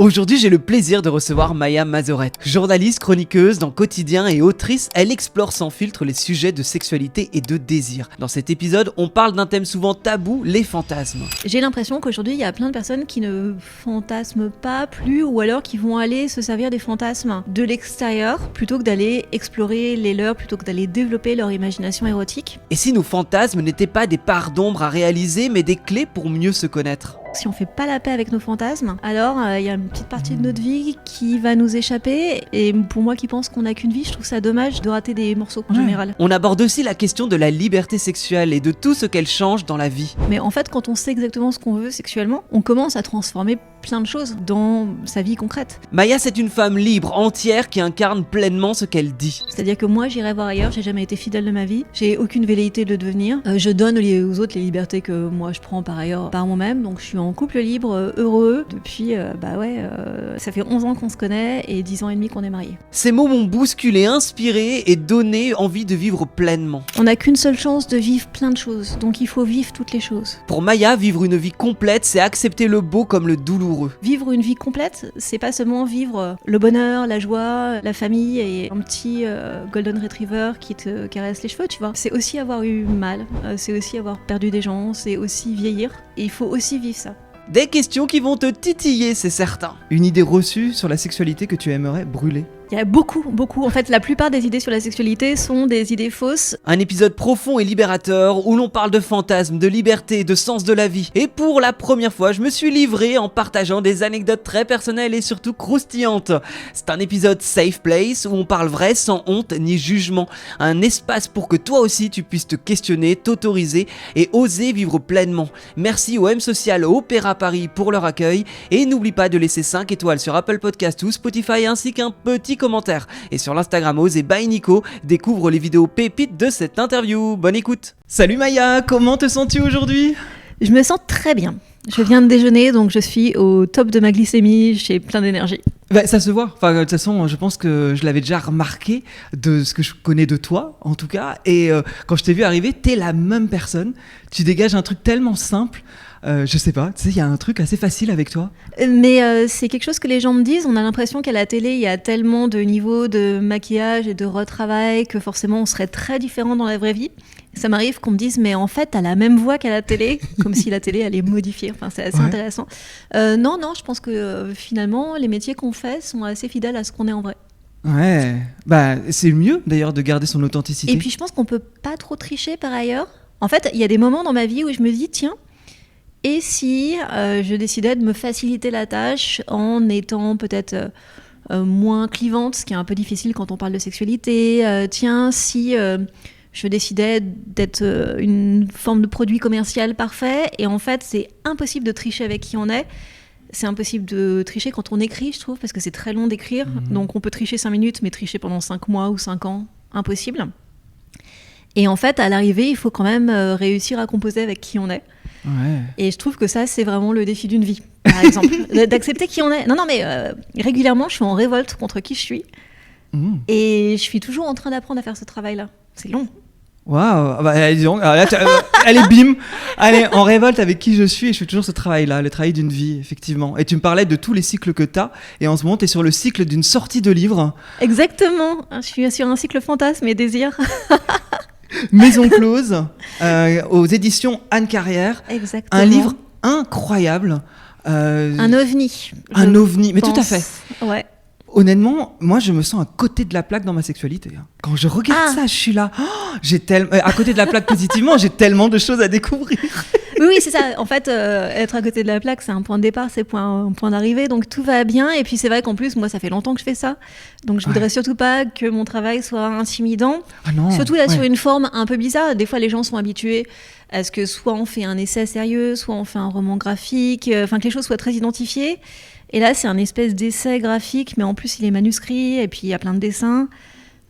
Aujourd'hui, j'ai le plaisir de recevoir Maya Mazorette. Journaliste, chroniqueuse dans Quotidien et autrice, elle explore sans filtre les sujets de sexualité et de désir. Dans cet épisode, on parle d'un thème souvent tabou, les fantasmes. J'ai l'impression qu'aujourd'hui, il y a plein de personnes qui ne fantasment pas plus ou alors qui vont aller se servir des fantasmes de l'extérieur plutôt que d'aller explorer les leurs, plutôt que d'aller développer leur imagination érotique. Et si nos fantasmes n'étaient pas des parts d'ombre à réaliser, mais des clés pour mieux se connaître ? Si on fait pas la paix avec nos fantasmes, alors il y a une petite partie de notre vie qui va nous échapper. Et pour moi qui pense qu'on n'a qu'une vie, je trouve ça dommage de rater des morceaux en général. On aborde aussi la question de la liberté sexuelle et de tout ce qu'elle change dans la vie. Mais en fait, quand on sait exactement ce qu'on veut sexuellement, on commence à transformer plein de choses dans sa vie concrète. Maya, c'est une femme libre, entière, qui incarne pleinement ce qu'elle dit. C'est-à-dire que moi, j'irai voir ailleurs, j'ai jamais été fidèle de ma vie, j'ai aucune velléité de le devenir. Je donne aux autres les libertés que moi je prends par ailleurs par moi-même, donc je suis en couple libre, heureux, depuis, ça fait 11 ans qu'on se connaît et 10 ans et demi qu'on est mariés. Ces mots m'ont bousculé, inspiré et donné envie de vivre pleinement. On n'a qu'une seule chance de vivre plein de choses, donc il faut vivre toutes les choses. Pour Maya, vivre une vie complète, c'est accepter le beau comme le douloureux. Vivre une vie complète, c'est pas seulement vivre le bonheur, la joie, la famille et un petit golden retriever qui te caresse les cheveux, tu vois. C'est aussi avoir eu mal, c'est aussi avoir perdu des gens, c'est aussi vieillir, et il faut aussi vivre ça. Des questions qui vont te titiller, c'est certain. Une idée reçue sur la sexualité que tu aimerais brûler? Il y a beaucoup. En fait, la plupart des idées sur la sexualité sont des idées fausses. Un épisode profond et libérateur où l'on parle de fantasmes, de liberté, de sens de la vie. Et pour la première fois, je me suis livré en partageant des anecdotes très personnelles et surtout croustillantes. C'est un épisode safe place où on parle vrai sans honte ni jugement. Un espace pour que toi aussi tu puisses te questionner, t'autoriser et oser vivre pleinement. Merci au M Social Opéra Paris pour leur accueil et n'oublie pas de laisser 5 étoiles sur Apple Podcast ou Spotify ainsi qu'un petit commentaire. Et sur l'Instagram Ose et by Nico, découvre les vidéos pépites de cette interview. Bonne écoute. Salut Maya, comment te sens-tu aujourd'hui? Je me sens très bien. Je viens de déjeuner, donc je suis au top de ma glycémie, j'ai plein d'énergie. Bah, ça se voit. Enfin, de toute façon, je pense que je l'avais déjà remarqué de ce que je connais de toi, en tout cas. Et quand je t'ai vu arriver, t'es la même personne. Tu dégages un truc tellement simple. Je sais pas, tu sais, il y a un truc assez facile avec toi. Mais c'est quelque chose que les gens me disent. On a l'impression qu'à la télé, il y a tellement de niveaux de maquillage et de retravail que forcément, on serait très différent dans la vraie vie. Ça m'arrive qu'on me dise, mais en fait, t'as la même voix qu'à la télé, comme si la télé allait modifier. Enfin, c'est assez intéressant. Non, je pense que finalement, les métiers qu'on fait sont assez fidèles à ce qu'on est en vrai. Ouais, bah c'est mieux d'ailleurs de garder son authenticité. Et puis, je pense qu'on peut pas trop tricher par ailleurs. En fait, il y a des moments dans ma vie où je me dis, tiens, et si je décidais de me faciliter la tâche en étant peut-être moins clivante, ce qui est un peu difficile quand on parle de sexualité. Tiens, si je décidais d'être une forme de produit commercial parfait, et en fait, c'est impossible de tricher avec qui on est. C'est impossible de tricher quand on écrit, je trouve, parce que c'est très long d'écrire. Donc on peut tricher 5 minutes, mais tricher pendant 5 mois ou 5 ans, impossible. Et en fait, à l'arrivée, il faut quand même réussir à composer avec qui on est. Ouais. Et je trouve que ça, c'est vraiment le défi d'une vie, par exemple. D'accepter qui on est. Non, mais régulièrement, je suis en révolte contre qui je suis. Et je suis toujours en train d'apprendre à faire ce travail-là. C'est long. Waouh, bah, dis donc, là, allez, bim, allez, en révolte avec qui je suis, et je fais toujours ce travail-là, le travail d'une vie, effectivement. Et tu me parlais de tous les cycles que tu as, et en ce moment, tu es sur le cycle d'une sortie de livre. Exactement, je suis sur un cycle fantasme et désir. Maison close, aux éditions Anne Carrière. Exactement. Un livre incroyable. Un ovni. Un ovni, mais tout à fait. Ouais. Honnêtement, moi, je me sens à côté de la plaque dans ma sexualité. Quand je regarde ça, je suis là. À côté de la plaque positivement, j'ai tellement de choses à découvrir. Oui, c'est ça. En fait, être à côté de la plaque, c'est un point de départ, c'est un point d'arrivée. Donc, tout va bien. Et puis, c'est vrai qu'en plus, moi, ça fait longtemps que je fais ça. Donc, je voudrais surtout pas que mon travail soit intimidant. Ah non. Surtout là, sur une forme un peu bizarre. Des fois, les gens sont habitués à ce que soit on fait un essai sérieux, soit on fait un roman graphique, que les choses soient très identifiées. Et là, c'est un espèce d'essai graphique, mais en plus, il est manuscrit, et puis il y a plein de dessins.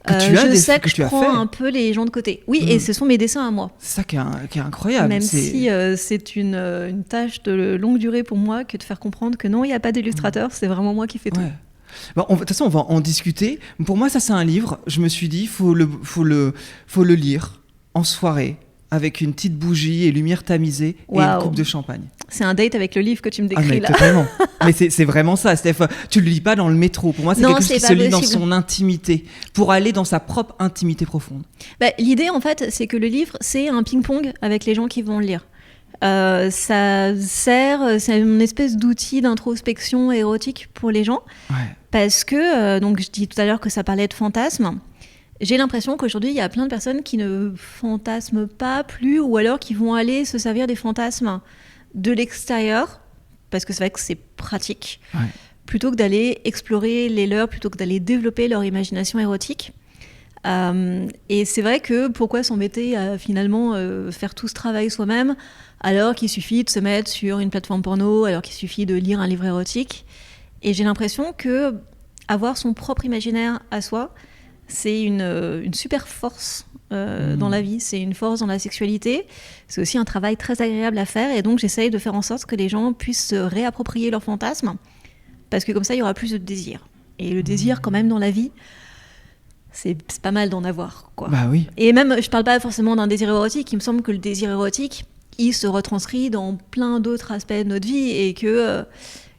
Je sais que je prends un peu les gens de côté. Oui, et ce sont mes dessins à moi. C'est ça qui est incroyable. Même si c'est une tâche de longue durée pour moi que de faire comprendre que non, il n'y a pas d'illustrateur, c'est vraiment moi qui fais tout. Bon, de toute façon, on va en discuter. Pour moi, ça, c'est un livre. Je me suis dit, faut le lire en soirée, avec une petite bougie et lumière tamisée et une coupe de champagne. C'est un date avec le livre que tu me décris mais là. Totalement. Mais c'est vraiment ça, Steph. Tu le lis pas dans le métro. Pour moi, c'est quelque chose qui se lit dans son intimité, pour aller dans sa propre intimité profonde. L'idée, en fait, c'est que le livre, c'est un ping-pong avec les gens qui vont le lire. Ça sert, c'est une espèce d'outil d'introspection érotique pour les gens. Ouais. Parce que, donc je dis tout à l'heure que ça parlait de fantasmes. J'ai l'impression qu'aujourd'hui, il y a plein de personnes qui ne fantasment pas plus, ou alors qui vont aller se servir des fantasmes de l'extérieur, parce que c'est vrai que c'est pratique, plutôt que d'aller explorer les leurs, plutôt que d'aller développer leur imagination érotique. Et c'est vrai que pourquoi s'embêter à finalement faire tout ce travail soi-même, alors qu'il suffit de se mettre sur une plateforme porno, alors qu'il suffit de lire un livre érotique. Et j'ai l'impression que avoir son propre imaginaire à soi, c'est une super force dans la vie, c'est une force dans la sexualité, c'est aussi un travail très agréable à faire, et donc j'essaye de faire en sorte que les gens puissent se réapproprier leurs fantasmes, parce que comme ça il y aura plus de désir. Et le désir quand même dans la vie, c'est pas mal d'en avoir, quoi. Bah oui. Et même, je parle pas forcément d'un désir érotique, il me semble que le désir érotique, il se retranscrit dans plein d'autres aspects de notre vie, et que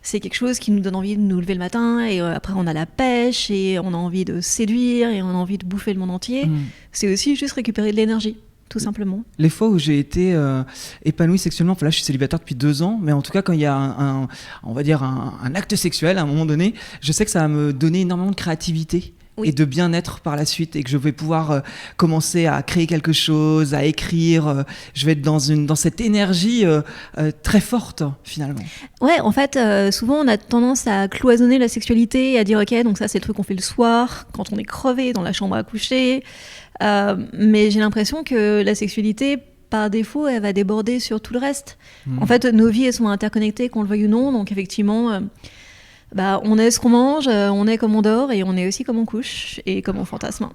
c'est quelque chose qui nous donne envie de nous lever le matin, et après on a la pêche, et on a envie de séduire, et on a envie de bouffer le monde entier. C'est aussi juste récupérer de l'énergie, tout simplement. Les fois où j'ai été épanoui sexuellement, là je suis célibataire depuis 2 ans, mais en tout cas quand il y a on va dire un acte sexuel à un moment donné, je sais que ça va me donner énormément de créativité. Et de bien-être par la suite, et que je vais pouvoir commencer à créer quelque chose, à écrire. Je vais être dans cette énergie très forte, finalement. Ouais, en fait, souvent on a tendance à cloisonner la sexualité et à dire ok, donc ça c'est le truc qu'on fait le soir, quand on est crevé dans la chambre à coucher. Mais j'ai l'impression que la sexualité, par défaut, elle va déborder sur tout le reste. En fait, nos vies, elles sont interconnectées, qu'on le veuille ou non, donc effectivement... on est ce qu'on mange, on est comme on dort, et on est aussi comme on couche et comme on fantasme.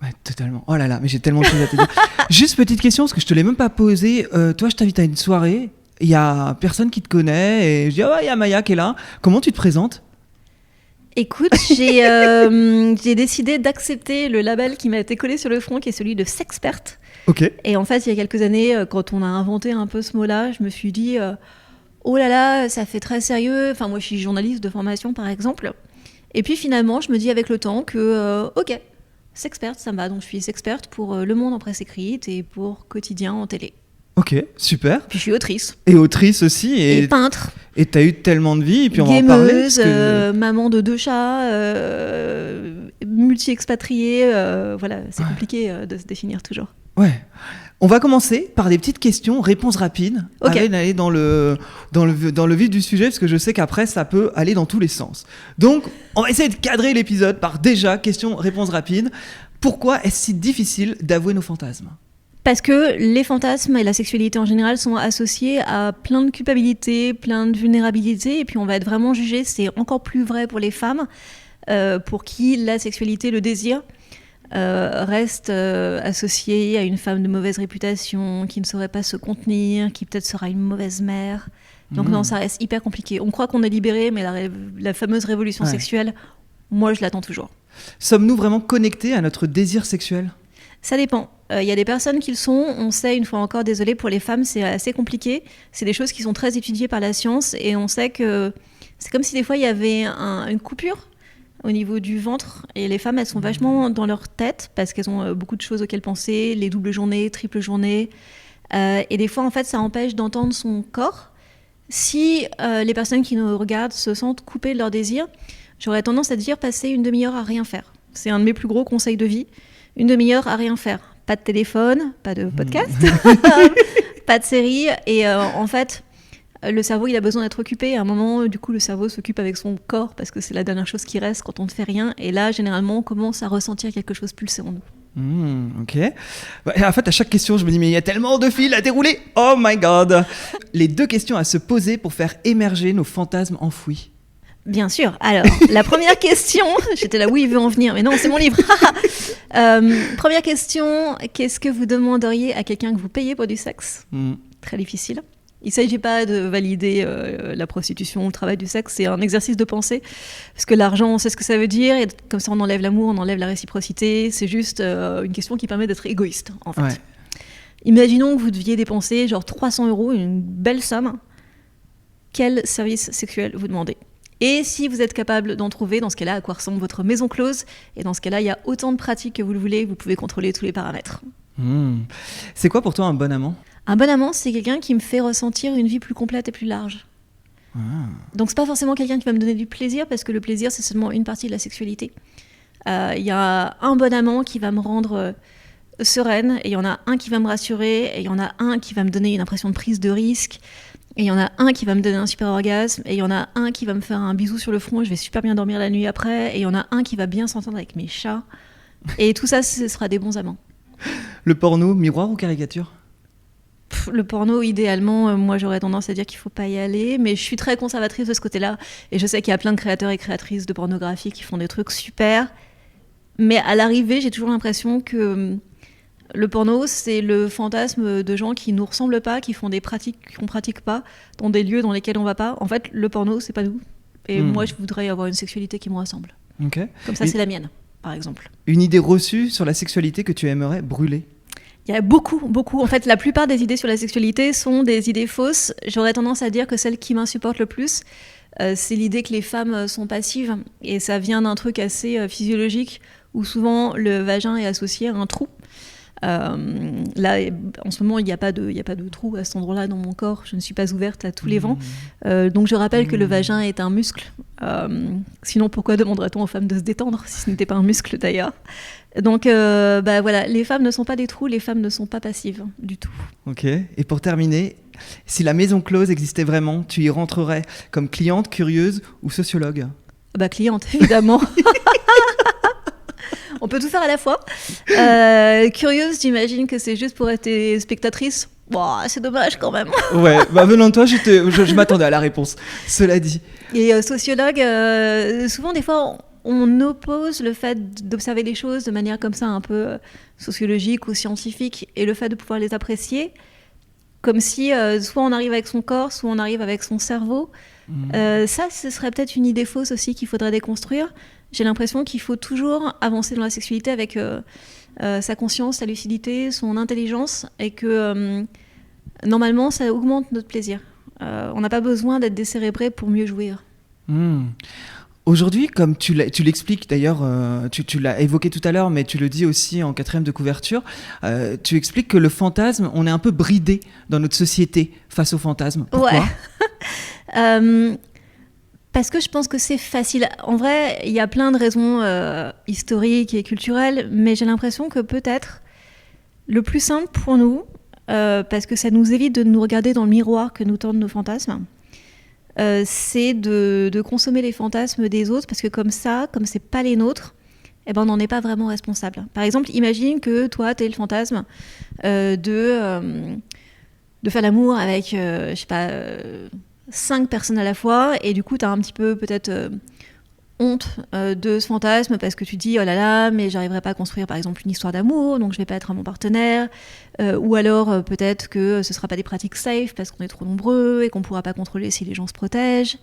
Ouais, totalement. Oh là là, mais j'ai tellement de choses à te dire. Juste petite question, parce que je te l'ai même pas posée. Toi, je t'invite à une soirée, il y a personne qui te connaît, et je dis il y a Maya qui est là. Comment tu te présentes ? Écoute, j'ai décidé d'accepter le label qui m'a été collé sur le front, qui est celui de Sexpert. Ok. Et en fait, il y a quelques années, quand on a inventé un peu ce mot-là, je me suis dit... oh là là, ça fait très sérieux. Enfin, moi, je suis journaliste de formation, par exemple. Et puis, finalement, je me dis avec le temps que, ok, Sexpert, ça me va. Donc, je suis Sexpert pour Le Monde en presse écrite et pour Quotidien en télé. Ok, super. Puis, je suis autrice. Et autrice aussi. Et peintre. Et t'as eu tellement de vie, et puis on gameuse, va en parler. Maman de 2 chats, multi-expatriée. Voilà, c'est compliqué de se définir toujours. Ouais. On va commencer par des petites questions, réponses rapides, avant d'aller dans le vif du sujet, parce que je sais qu'après, ça peut aller dans tous les sens. Donc, on va essayer de cadrer l'épisode par déjà questions, réponses rapides. Pourquoi est-ce si difficile d'avouer nos fantasmes ? Parce que les fantasmes et la sexualité en général sont associés à plein de culpabilité, plein de vulnérabilité, et puis on va être vraiment jugé. C'est encore plus vrai pour les femmes, pour qui la sexualité, le désir... reste associé à une femme de mauvaise réputation, qui ne saurait pas se contenir, qui peut-être sera une mauvaise mère. Donc non, ça reste hyper compliqué. On croit qu'on est libéré, mais la fameuse révolution sexuelle, moi je l'attends toujours. Sommes-nous vraiment connectés à notre désir sexuel ? Ça dépend. Y a des personnes qui le sont. On sait, une fois encore, désolé pour les femmes, c'est assez compliqué. C'est des choses qui sont très étudiées par la science, et on sait que c'est comme si des fois il y avait une coupure au niveau du ventre, et les femmes, elles sont vachement dans leur tête parce qu'elles ont beaucoup de choses auxquelles penser, les doubles journées, triples journées, et des fois en fait ça empêche d'entendre son corps. Si les personnes qui nous regardent se sentent coupées de leur désir, j'aurais tendance à dire passer une demi-heure à rien faire. C'est un de mes plus gros conseils de vie, une demi-heure à rien faire. Pas de téléphone, pas de podcast, pas de série, et en fait le cerveau, il a besoin d'être occupé. À un moment, du coup, le cerveau s'occupe avec son corps parce que c'est la dernière chose qui reste quand on ne fait rien. Et là, généralement, on commence à ressentir quelque chose pulser en nous. Ok. En fait, à chaque question, je me dis, mais il y a tellement de fils à dérouler. Oh my God. Les 2 questions à se poser pour faire émerger nos fantasmes enfouis. Bien sûr. Alors, la première question, j'étais là où il veut en venir, mais non, c'est mon livre. Première question, qu'est-ce que vous demanderiez à quelqu'un que vous payez pour du sexe ? Très difficile. Il ne s'agit pas de valider la prostitution, le travail du sexe, c'est un exercice de pensée, parce que l'argent, on sait ce que ça veut dire, et comme ça on enlève l'amour, on enlève la réciprocité, c'est juste une question qui permet d'être égoïste, en fait. Ouais. Imaginons que vous deviez dépenser genre 300 €, une belle somme. Quel service sexuel vous demandez? Et si vous êtes capable d'en trouver, dans ce cas-là, à quoi ressemble votre maison close? Et dans ce cas-là, il y a autant de pratiques que vous le voulez, vous pouvez contrôler tous les paramètres. C'est quoi pour toi un bon amant? Un bon amant, c'est quelqu'un qui me fait ressentir une vie plus complète et plus large. Donc c'est pas forcément quelqu'un qui va me donner du plaisir, parce que le plaisir, c'est seulement une partie de la sexualité. Il y a un bon amant qui va me rendre sereine, et il y en a un qui va me rassurer, et il y en a un qui va me donner une impression de prise de risque, et il y en a un qui va me donner un super orgasme, et il y en a un qui va me faire un bisou sur le front, je vais super bien dormir la nuit après, et il y en a un qui va bien s'entendre avec mes chats. Et tout ça, ce sera des bons amants. Le porno, miroir ou caricature? Le porno, idéalement, moi j'aurais tendance à dire qu'il ne faut pas y aller, mais je suis très conservatrice de ce côté-là, et je sais qu'il y a plein de créateurs et créatrices de pornographie qui font des trucs super, mais à l'arrivée, j'ai toujours l'impression que le porno, c'est le fantasme de gens qui ne nous ressemblent pas, qui font des pratiques qu'on ne pratique pas, dans des lieux dans lesquels on ne va pas. En fait, le porno, c'est pas nous. Et moi, je voudrais avoir une sexualité qui me ressemble. Okay. Comme ça, c'est la mienne, par exemple. Une idée reçue sur la sexualité que tu aimerais brûler? Il y a beaucoup. En fait, la plupart des idées sur la sexualité sont des idées fausses. J'aurais tendance à dire que celle qui m'insupporte le plus, c'est l'idée que les femmes sont passives. Et ça vient d'un truc assez physiologique, où souvent le vagin est associé à un trou. Là, en ce moment, il n'y a pas de trou à cet endroit-là dans mon corps. Je ne suis pas ouverte à tous les vents. Donc, je rappelle que le vagin est un muscle. Sinon, pourquoi demanderait-on aux femmes de se détendre, si ce n'était pas un muscle d'ailleurs? Donc, voilà, les femmes ne sont pas des trous, les femmes ne sont pas passives du tout. Ok. Et pour terminer, si la maison close existait vraiment, tu y rentrerais comme cliente, curieuse ou sociologue? Cliente, évidemment. On peut tout faire à la fois. Curieuse, j'imagine que c'est juste pour être spectatrice. C'est dommage quand même. Ouais, venant de toi, je m'attendais à la réponse. Cela dit. Et sociologue, souvent des fois, on oppose le fait d'observer les choses de manière comme ça un peu sociologique ou scientifique et le fait de pouvoir les apprécier, comme si soit on arrive avec son corps, soit on arrive avec son cerveau. Ça, ce serait peut-être une idée fausse aussi qu'il faudrait déconstruire. J'ai l'impression qu'il faut toujours avancer dans la sexualité avec sa conscience, sa lucidité, son intelligence, et que normalement, ça augmente notre plaisir. On n'a pas besoin d'être décérébré pour mieux jouir. Aujourd'hui, comme tu l'expliques d'ailleurs, tu l'as évoqué tout à l'heure, mais tu le dis aussi en 4e de couverture, tu expliques que le fantasme, on est un peu bridé dans notre société face au fantasme. Pourquoi? Ouais. Parce que je pense que c'est facile. En vrai, il y a plein de raisons historiques et culturelles, mais j'ai l'impression que peut-être le plus simple pour nous, parce que ça nous évite de nous regarder dans le miroir que nous tendent nos fantasmes, c'est de consommer les fantasmes des autres, parce que comme c'est pas les nôtres, on n'en est pas vraiment responsable. Par exemple, imagine que toi, tu es le fantasme de faire l'amour avec, 5 personnes à la fois, et du coup tu as un petit peu peut-être honte de ce fantasme, parce que tu dis oh là là, mais j'arriverai pas à construire par exemple une histoire d'amour, donc je vais pas être à mon partenaire, ou alors peut-être que ce sera pas des pratiques safe parce qu'on est trop nombreux et qu'on pourra pas contrôler si les gens se protègent.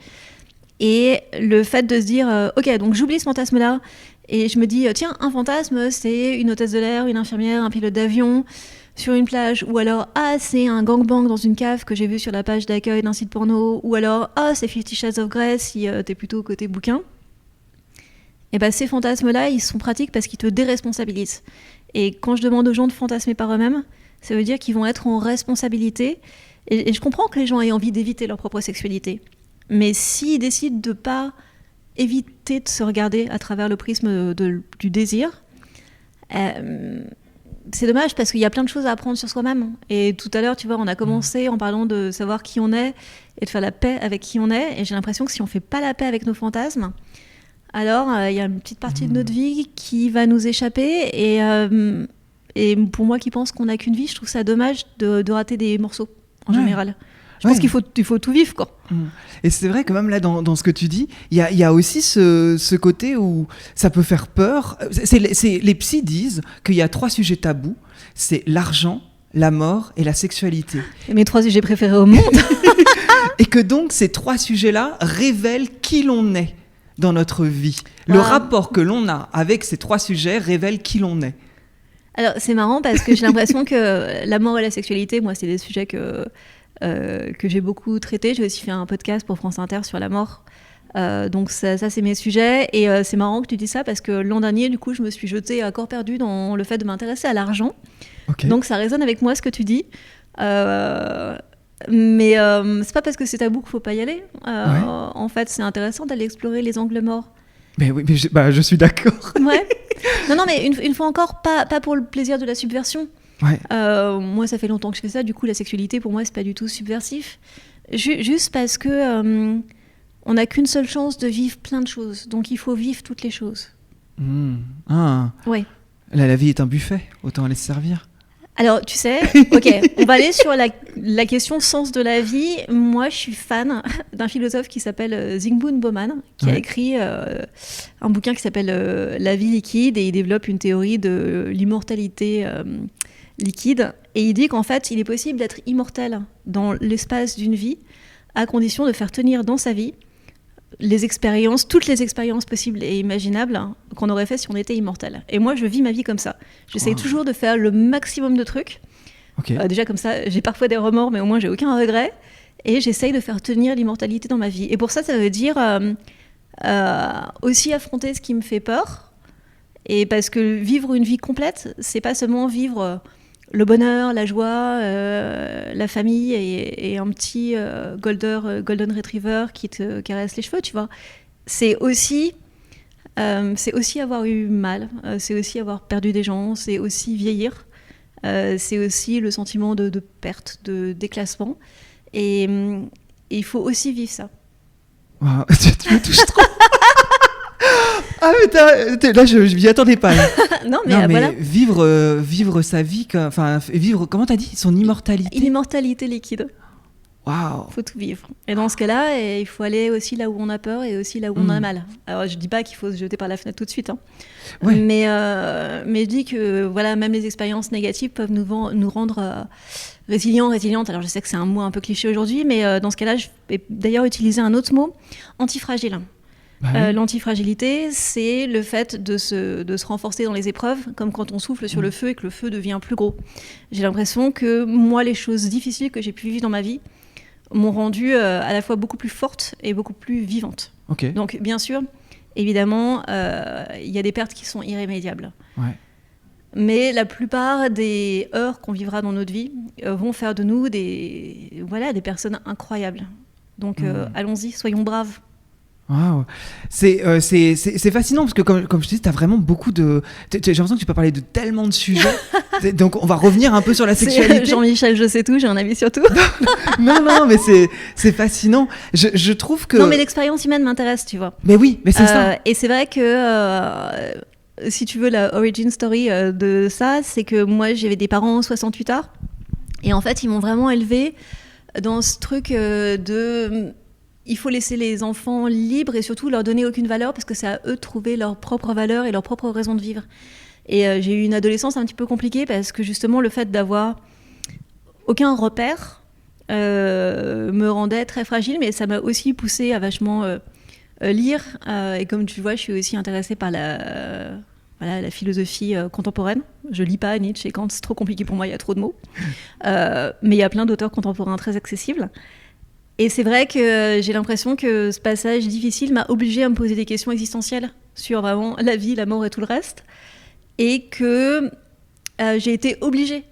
Et le fait de se dire ok, donc j'oublie ce fantasme là et je me dis tiens, un fantasme c'est une hôtesse de l'air, une infirmière, un pilote d'avion sur une plage, ou alors c'est un gangbang dans une cave que j'ai vu sur la page d'accueil d'un site porno, ou alors c'est 50 Shades of Grey si t'es plutôt côté bouquin. Et ces fantasmes-là, ils sont pratiques parce qu'ils te déresponsabilisent. Et quand je demande aux gens de fantasmer par eux-mêmes, ça veut dire qu'ils vont être en responsabilité. Et je comprends que les gens aient envie d'éviter leur propre sexualité. Mais s'ils décident de pas éviter de se regarder à travers le prisme du désir, c'est dommage parce qu'il y a plein de choses à apprendre sur soi-même. Et tout à l'heure, tu vois, on a commencé en parlant de savoir qui on est et de faire la paix avec qui on est. Et j'ai l'impression que si on fait pas la paix avec nos fantasmes, alors il y a une petite partie de notre vie qui va nous échapper. Et pour moi qui pense qu'on n'a qu'une vie, je trouve ça dommage de rater des morceaux en général. Je pense qu'il faut tout vivre, quoi. Et c'est vrai que même là, dans ce que tu dis, il y a aussi ce côté où ça peut faire peur. Les psys disent qu'il y a 3 sujets tabous. C'est l'argent, la mort et la sexualité. Et mes 3 sujets préférés au monde. Et que donc, ces 3 sujets-là révèlent qui l'on est dans notre vie. Le rapport que l'on a avec ces 3 sujets révèle qui l'on est. Alors, c'est marrant parce que j'ai l'impression que la mort et la sexualité, moi, c'est des sujets que j'ai beaucoup traités. J'ai aussi fait un podcast pour France Inter sur la mort. Donc ça, c'est mes sujets. Et c'est marrant que tu dis ça parce que l'an dernier, du coup, je me suis jetée à corps perdu dans le fait de m'intéresser à l'argent. Ok. Donc ça résonne avec moi, ce que tu dis. Mais c'est pas parce que c'est tabou qu'il faut pas y aller. En fait, c'est intéressant d'aller explorer les angles morts. Mais oui, mais je suis d'accord. Ouais. Non, mais une fois encore, pas pour le plaisir de la subversion. Ouais. Moi, ça fait longtemps que je fais ça. Du coup, la sexualité, pour moi, c'est pas du tout subversif. Juste parce que on n'a qu'une seule chance de vivre plein de choses. Donc, il faut vivre toutes les choses. Ah. Ouais. Là, la vie est un buffet. Autant aller se servir. Alors, tu sais, ok, on va aller sur la question sens de la vie. Moi, je suis fan d'un philosophe qui s'appelle Zygmunt Bauman, qui a écrit un bouquin qui s'appelle La vie liquide, et il développe une théorie de l'immortalité liquide. Et il dit qu'en fait, il est possible d'être immortel dans l'espace d'une vie, à condition de faire tenir dans sa vie toutes les expériences possibles et imaginables qu'on aurait fait si on était immortel. Et moi, je vis ma vie comme ça. J'essaye toujours de faire le maximum de trucs. Ok. Déjà comme ça, j'ai parfois des remords, mais au moins j'ai aucun regret. Et j'essaye de faire tenir l'immortalité dans ma vie. Et pour ça veut dire aussi affronter ce qui me fait peur. Et parce que vivre une vie complète, c'est pas seulement vivre le bonheur, la joie, la famille et un petit golden retriever qui te caresse les cheveux, tu vois. C'est aussi avoir eu mal, c'est aussi avoir perdu des gens, c'est aussi vieillir, c'est aussi le sentiment de perte, de déclassement. Et il faut aussi vivre ça. Wow, tu me touches trop. Ah mais là je m'y attendais pas là. non mais voilà. Vivre sa vie, enfin vivre, comment t'as dit, son immortalité. L'immortalité liquide. Waouh. Faut tout vivre. Et dans ce cas-là, il faut aller aussi là où on a peur et aussi là où on a mal. Alors je dis pas qu'il faut se jeter par la fenêtre tout de suite, hein. Ouais. Mais je dis que voilà, même les expériences négatives peuvent nous rendre résilientes. Alors je sais que c'est un mot un peu cliché aujourd'hui, mais dans ce cas-là, je vais d'ailleurs utiliser un autre mot, antifragile. L'antifragilité, c'est le fait de se renforcer dans les épreuves, comme quand on souffle sur le feu et que le feu devient plus gros. J'ai l'impression que moi, les choses difficiles que j'ai pu vivre dans ma vie m'ont rendue à la fois beaucoup plus forte et beaucoup plus vivante. Ok. Donc, bien sûr, évidemment, il y a des pertes qui sont irrémédiables. Ouais. Mais la plupart des heurts qu'on vivra dans notre vie vont faire de nous des personnes incroyables. Donc, allons-y, soyons braves. Wow. C'est fascinant parce que comme je te dis, t'as vraiment beaucoup de... J'ai l'impression que tu peux parler de tellement de sujets. Donc on va revenir un peu sur la sexualité. Jean-Michel, je sais tout, j'ai un avis sur tout. non, mais c'est fascinant. Je trouve que... Non, mais l'expérience humaine m'intéresse, tu vois. Mais oui, mais c'est ça. Et c'est vrai que, si tu veux, la origin story de ça, c'est que moi, j'avais des parents 68 heures. Et en fait, ils m'ont vraiment élevée dans ce truc de... Il faut laisser les enfants libres et surtout leur donner aucune valeur parce que c'est à eux de trouver leur propre valeur et leur propre raison de vivre. Et j'ai eu une adolescence un petit peu compliquée parce que justement le fait d'avoir aucun repère me rendait très fragile, mais ça m'a aussi poussée à vachement lire. Et comme tu vois, je suis aussi intéressée par la philosophie contemporaine. Je lis pas Nietzsche et Kant, c'est trop compliqué pour moi, il y a trop de mots. Mais il y a plein d'auteurs contemporains très accessibles. Et c'est vrai que j'ai l'impression que ce passage difficile m'a obligée à me poser des questions existentielles sur vraiment la vie, la mort et tout le reste. Et que j'ai été obligée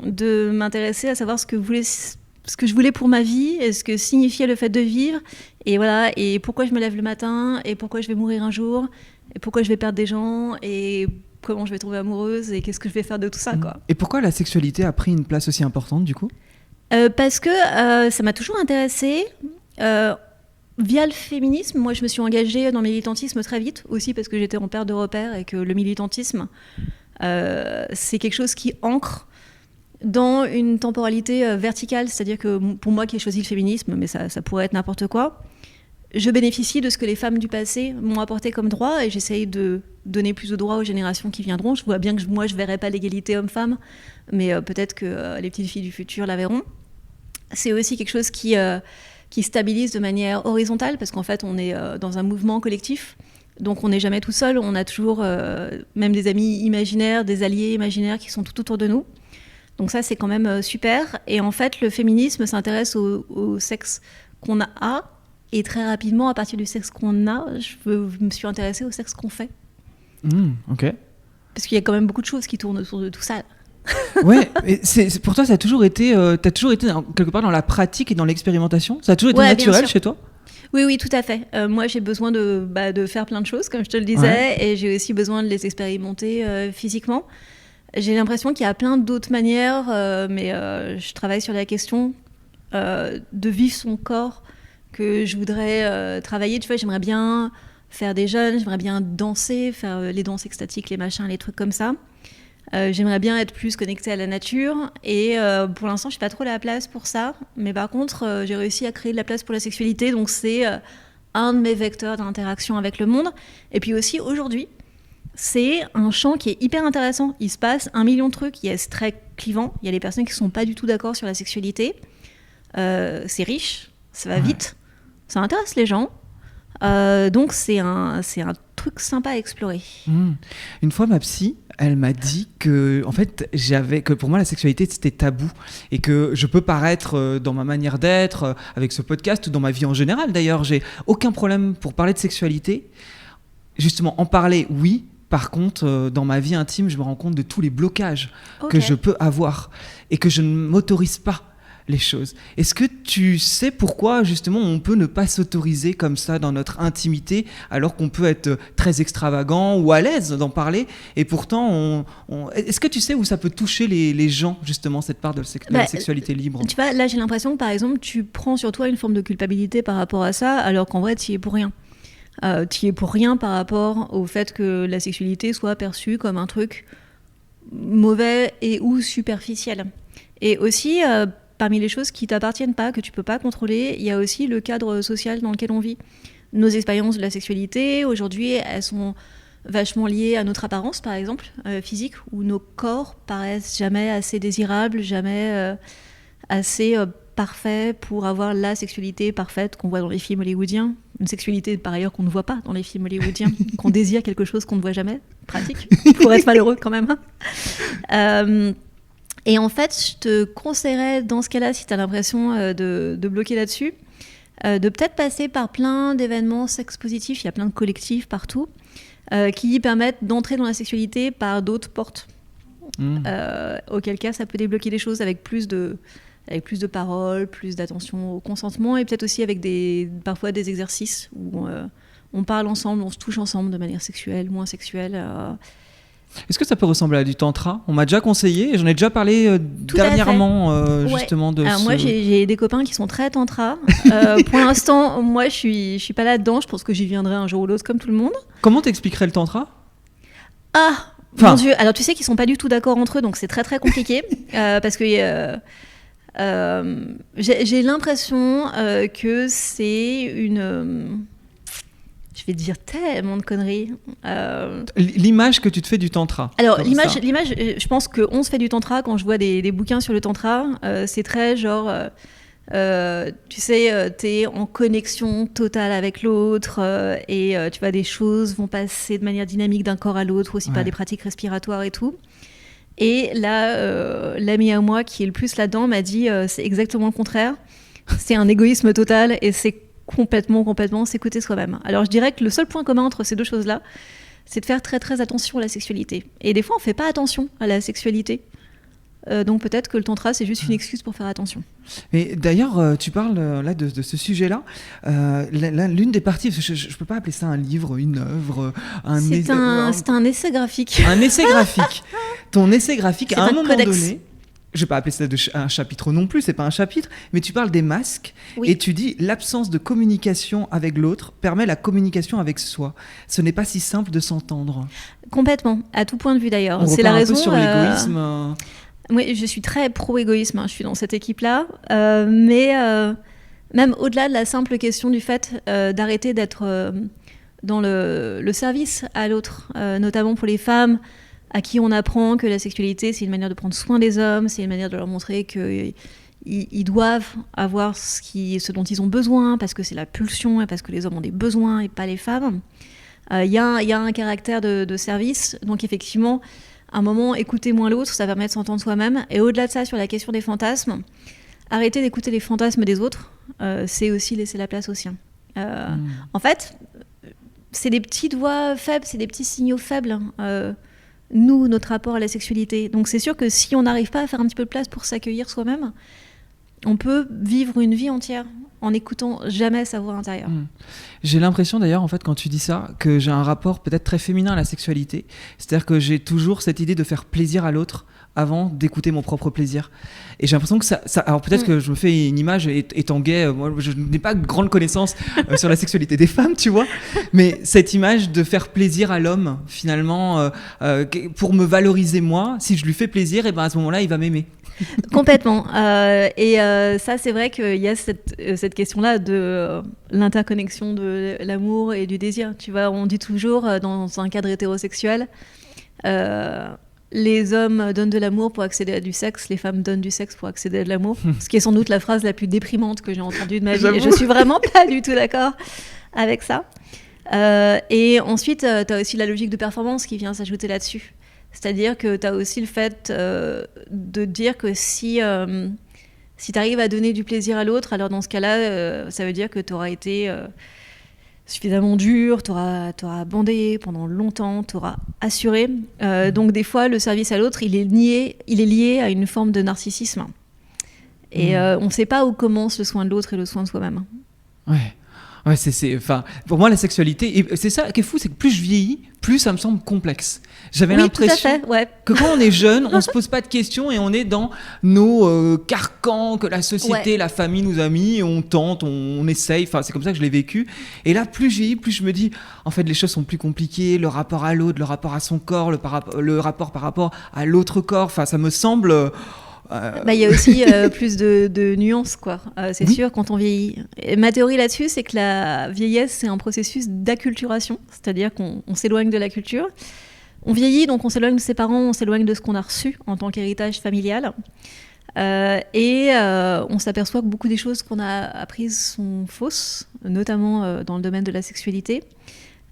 de m'intéresser à savoir ce que je voulais pour ma vie, et ce que signifiait le fait de vivre. Et voilà, et pourquoi je me lève le matin, et pourquoi je vais mourir un jour, et pourquoi je vais perdre des gens, et comment je vais tomber amoureuse, et qu'est-ce que je vais faire de tout ça, quoi. Et pourquoi la sexualité a pris une place aussi importante, du coup ? Parce que ça m'a toujours intéressée. Via le féminisme, moi je me suis engagée dans le militantisme très vite, aussi parce que j'étais en perte de repères et que le militantisme, c'est quelque chose qui ancre dans une temporalité verticale, c'est-à-dire que pour moi qui ai choisi le féminisme, mais ça pourrait être n'importe quoi, je bénéficie de ce que les femmes du passé m'ont apporté comme droit et j'essaye de donner plus de droits aux générations qui viendront. Je vois bien que moi je ne verrai pas l'égalité homme-femme, mais peut-être que les petites filles du futur la verront. C'est aussi quelque chose qui stabilise de manière horizontale, parce qu'en fait, on est dans un mouvement collectif. Donc on n'est jamais tout seul, on a toujours même des amis imaginaires, des alliés imaginaires qui sont tout autour de nous. Donc ça, c'est quand même super. Et en fait, le féminisme s'intéresse au sexe qu'on a. Et très rapidement, à partir du sexe qu'on a, je me suis intéressée au sexe qu'on fait. Ok. Parce qu'il y a quand même beaucoup de choses qui tournent autour de tout ça. Ouais, mais pour toi, ça a toujours été, t'as toujours été quelque part dans la pratique et dans l'expérimentation. Ça a toujours été naturel chez toi. Oui, tout à fait. Moi, j'ai besoin de faire plein de choses, comme je te le disais, et j'ai aussi besoin de les expérimenter physiquement. J'ai l'impression qu'il y a plein d'autres manières, mais je travaille sur la question de vivre son corps que je voudrais travailler. Tu vois, j'aimerais bien faire des jeûnes, j'aimerais bien danser, faire les danses extatiques, les machins, les trucs comme ça. J'aimerais bien être plus connectée à la nature et pour l'instant je n'ai pas trop la place pour ça, mais par contre j'ai réussi à créer de la place pour la sexualité, donc c'est un de mes vecteurs d'interaction avec le monde. Et puis aussi aujourd'hui c'est un champ qui est hyper intéressant, il se passe 1 million de trucs, c'est très clivant, il y a des personnes qui ne sont pas du tout d'accord sur la sexualité, c'est riche, ça va vite, ça intéresse les gens, donc c'est un truc sympa à explorer. Une fois ma psy, elle m'a dit que, en fait, que pour moi la sexualité c'était tabou et que je peux paraître dans ma manière d'être, avec ce podcast ou dans ma vie en général. D'ailleurs, j'ai aucun problème pour parler de sexualité. Justement, en parler, oui. Par contre, dans ma vie intime, je me rends compte de tous les blocages que je peux avoir et que je ne m'autorise pas les choses. Est-ce que tu sais pourquoi justement on peut ne pas s'autoriser comme ça dans notre intimité alors qu'on peut être très extravagant ou à l'aise d'en parler et pourtant est-ce que tu sais où ça peut toucher les gens justement cette part de la sexualité libre? Tu vois, là j'ai l'impression que par exemple tu prends sur toi une forme de culpabilité par rapport à ça alors qu'en vrai tu y es pour rien. Tu y es pour rien par rapport au fait que la sexualité soit perçue comme un truc mauvais et ou superficiel. Et aussi parmi les choses qui ne t'appartiennent pas, que tu ne peux pas contrôler, il y a aussi le cadre social dans lequel on vit. Nos expériences de la sexualité, aujourd'hui, elles sont vachement liées à notre apparence, par exemple, physique, où nos corps paraissent jamais assez désirables, jamais assez parfaits pour avoir la sexualité parfaite qu'on voit dans les films hollywoodiens. Une sexualité, par ailleurs, qu'on ne voit pas dans les films hollywoodiens, qu'on désire quelque chose qu'on ne voit jamais. Pratique, pour être malheureux quand même. Et en fait, je te conseillerais, dans ce cas-là, si tu as l'impression de bloquer là-dessus, de peut-être passer par plein d'événements sex-positifs. Il y a plein de collectifs partout qui permettent d'entrer dans la sexualité par d'autres portes. Auquel cas, ça peut débloquer les choses avec plus de paroles, plus d'attention au consentement et peut-être aussi avec parfois des exercices où on parle ensemble, on se touche ensemble de manière sexuelle, moins sexuelle. Est-ce que ça peut ressembler à du tantra? On m'a déjà conseillé et j'en ai déjà parlé dernièrement justement de Alors moi j'ai des copains qui sont très tantra. Pour l'instant, moi je suis pas là-dedans. Je pense que j'y viendrai un jour ou l'autre comme tout le monde. Comment t'expliquerais le tantra? Mon Dieu. Alors tu sais qu'ils sont pas du tout d'accord entre eux, donc c'est très très compliqué parce que j'ai l'impression que c'est une je vais te dire tellement de conneries. L'image que tu te fais du tantra. Alors, l'image, je pense qu'on se fait du tantra quand je vois des bouquins sur le tantra. C'est très genre, tu sais, t'es en connexion totale avec l'autre et tu vois, des choses vont passer de manière dynamique d'un corps à l'autre, aussi par des pratiques respiratoires et tout. Et là, l'ami à moi qui est le plus là-dedans m'a dit c'est exactement le contraire. C'est un égoïsme total et c'est complètement s'écouter soi-même. Alors je dirais que le seul point commun entre ces deux choses-là, c'est de faire très très attention à la sexualité. Et des fois on fait pas attention à la sexualité. Donc peut-être que le tantra c'est juste une excuse pour faire attention. Et d'ailleurs tu parles là de ce sujet-là. L'une des parties, je peux pas appeler ça un livre, une œuvre, c'est un essai graphique. Un essai graphique. Ton essai graphique à un moment codex. donné. Je ne vais pas appeler ça un chapitre non plus, c'est pas un chapitre, mais tu parles des masques et tu dis l'absence de communication avec l'autre permet la communication avec soi. Ce n'est pas si simple de s'entendre. Complètement, à tout point de vue d'ailleurs. C'est la raison. Un peu sur l'égoïsme. Oui, je suis très pro-égoïsme, je suis dans cette équipe-là, mais même au-delà de la simple question du fait d'arrêter d'être dans le service à l'autre, notamment pour les femmes, à qui on apprend que la sexualité, c'est une manière de prendre soin des hommes, c'est une manière de leur montrer qu'ils doivent avoir ce dont ils ont besoin, parce que c'est la pulsion, et parce que les hommes ont des besoins et pas les femmes. Il y a un caractère de service, donc effectivement, à un moment, écouter moins l'autre, ça permet de s'entendre soi-même. Et au-delà de ça, sur la question des fantasmes, arrêter d'écouter les fantasmes des autres, c'est aussi laisser la place aux siens. En fait, c'est des petites voix faibles, c'est des petits signaux faibles, nous, notre rapport à la sexualité. Donc c'est sûr que si on n'arrive pas à faire un petit peu de place pour s'accueillir soi-même, on peut vivre une vie entière en n'écoutant jamais sa voix intérieure. J'ai l'impression d'ailleurs, en fait, quand tu dis ça, que j'ai un rapport peut-être très féminin à la sexualité. C'est-à-dire que j'ai toujours cette idée de faire plaisir à l'autre avant d'écouter mon propre plaisir. Et j'ai l'impression que ça alors peut-être que je me fais une image étant gay, moi je n'ai pas de grande connaissance sur la sexualité des femmes, tu vois, mais cette image de faire plaisir à l'homme, finalement, pour me valoriser moi, si je lui fais plaisir, et ben à ce moment-là, il va m'aimer. Complètement. Ça, c'est vrai qu'il y a cette question-là de l'interconnexion de l'amour et du désir. Tu vois, on dit toujours dans un cadre hétérosexuel, les hommes donnent de l'amour pour accéder à du sexe, les femmes donnent du sexe pour accéder à de l'amour. Ce qui est sans doute la phrase la plus déprimante que j'ai entendue de ma vie. Et je suis vraiment pas du tout d'accord avec ça. Et ensuite, tu as aussi la logique de performance qui vient s'ajouter là-dessus. C'est-à-dire que tu as aussi le fait de dire que si tu arrives à donner du plaisir à l'autre, alors dans ce cas-là, ça veut dire que tu auras été suffisamment dur, tu auras bandé pendant longtemps, tu auras assuré. Donc des fois, le service à l'autre, il est lié à une forme de narcissisme. Et on ne sait pas où commence le soin de l'autre et le soin de soi-même. Ouais, enfin, pour moi, la sexualité, et c'est ça qui est fou, c'est que plus je vieillis, plus ça me semble complexe. J'avais l'impression que quand on est jeune, on se pose pas de questions et on est dans nos carcans que la société, la famille nous a mis, et on tente, on essaye. Enfin, c'est comme ça que je l'ai vécu. Et là, plus je vieillis, plus je me dis, en fait, les choses sont plus compliquées. Le rapport à l'autre, le rapport à son corps, le rapport par rapport à l'autre corps. Enfin, ça me semble. Il y a aussi plus de nuances, quoi. C'est sûr, quand on vieillit. Et ma théorie là-dessus, c'est que la vieillesse, c'est un processus d'acculturation, c'est-à-dire qu'on s'éloigne de la culture. On vieillit, donc on s'éloigne de ses parents, on s'éloigne de ce qu'on a reçu en tant qu'héritage familial. Et on s'aperçoit que beaucoup des choses qu'on a apprises sont fausses, notamment dans le domaine de la sexualité.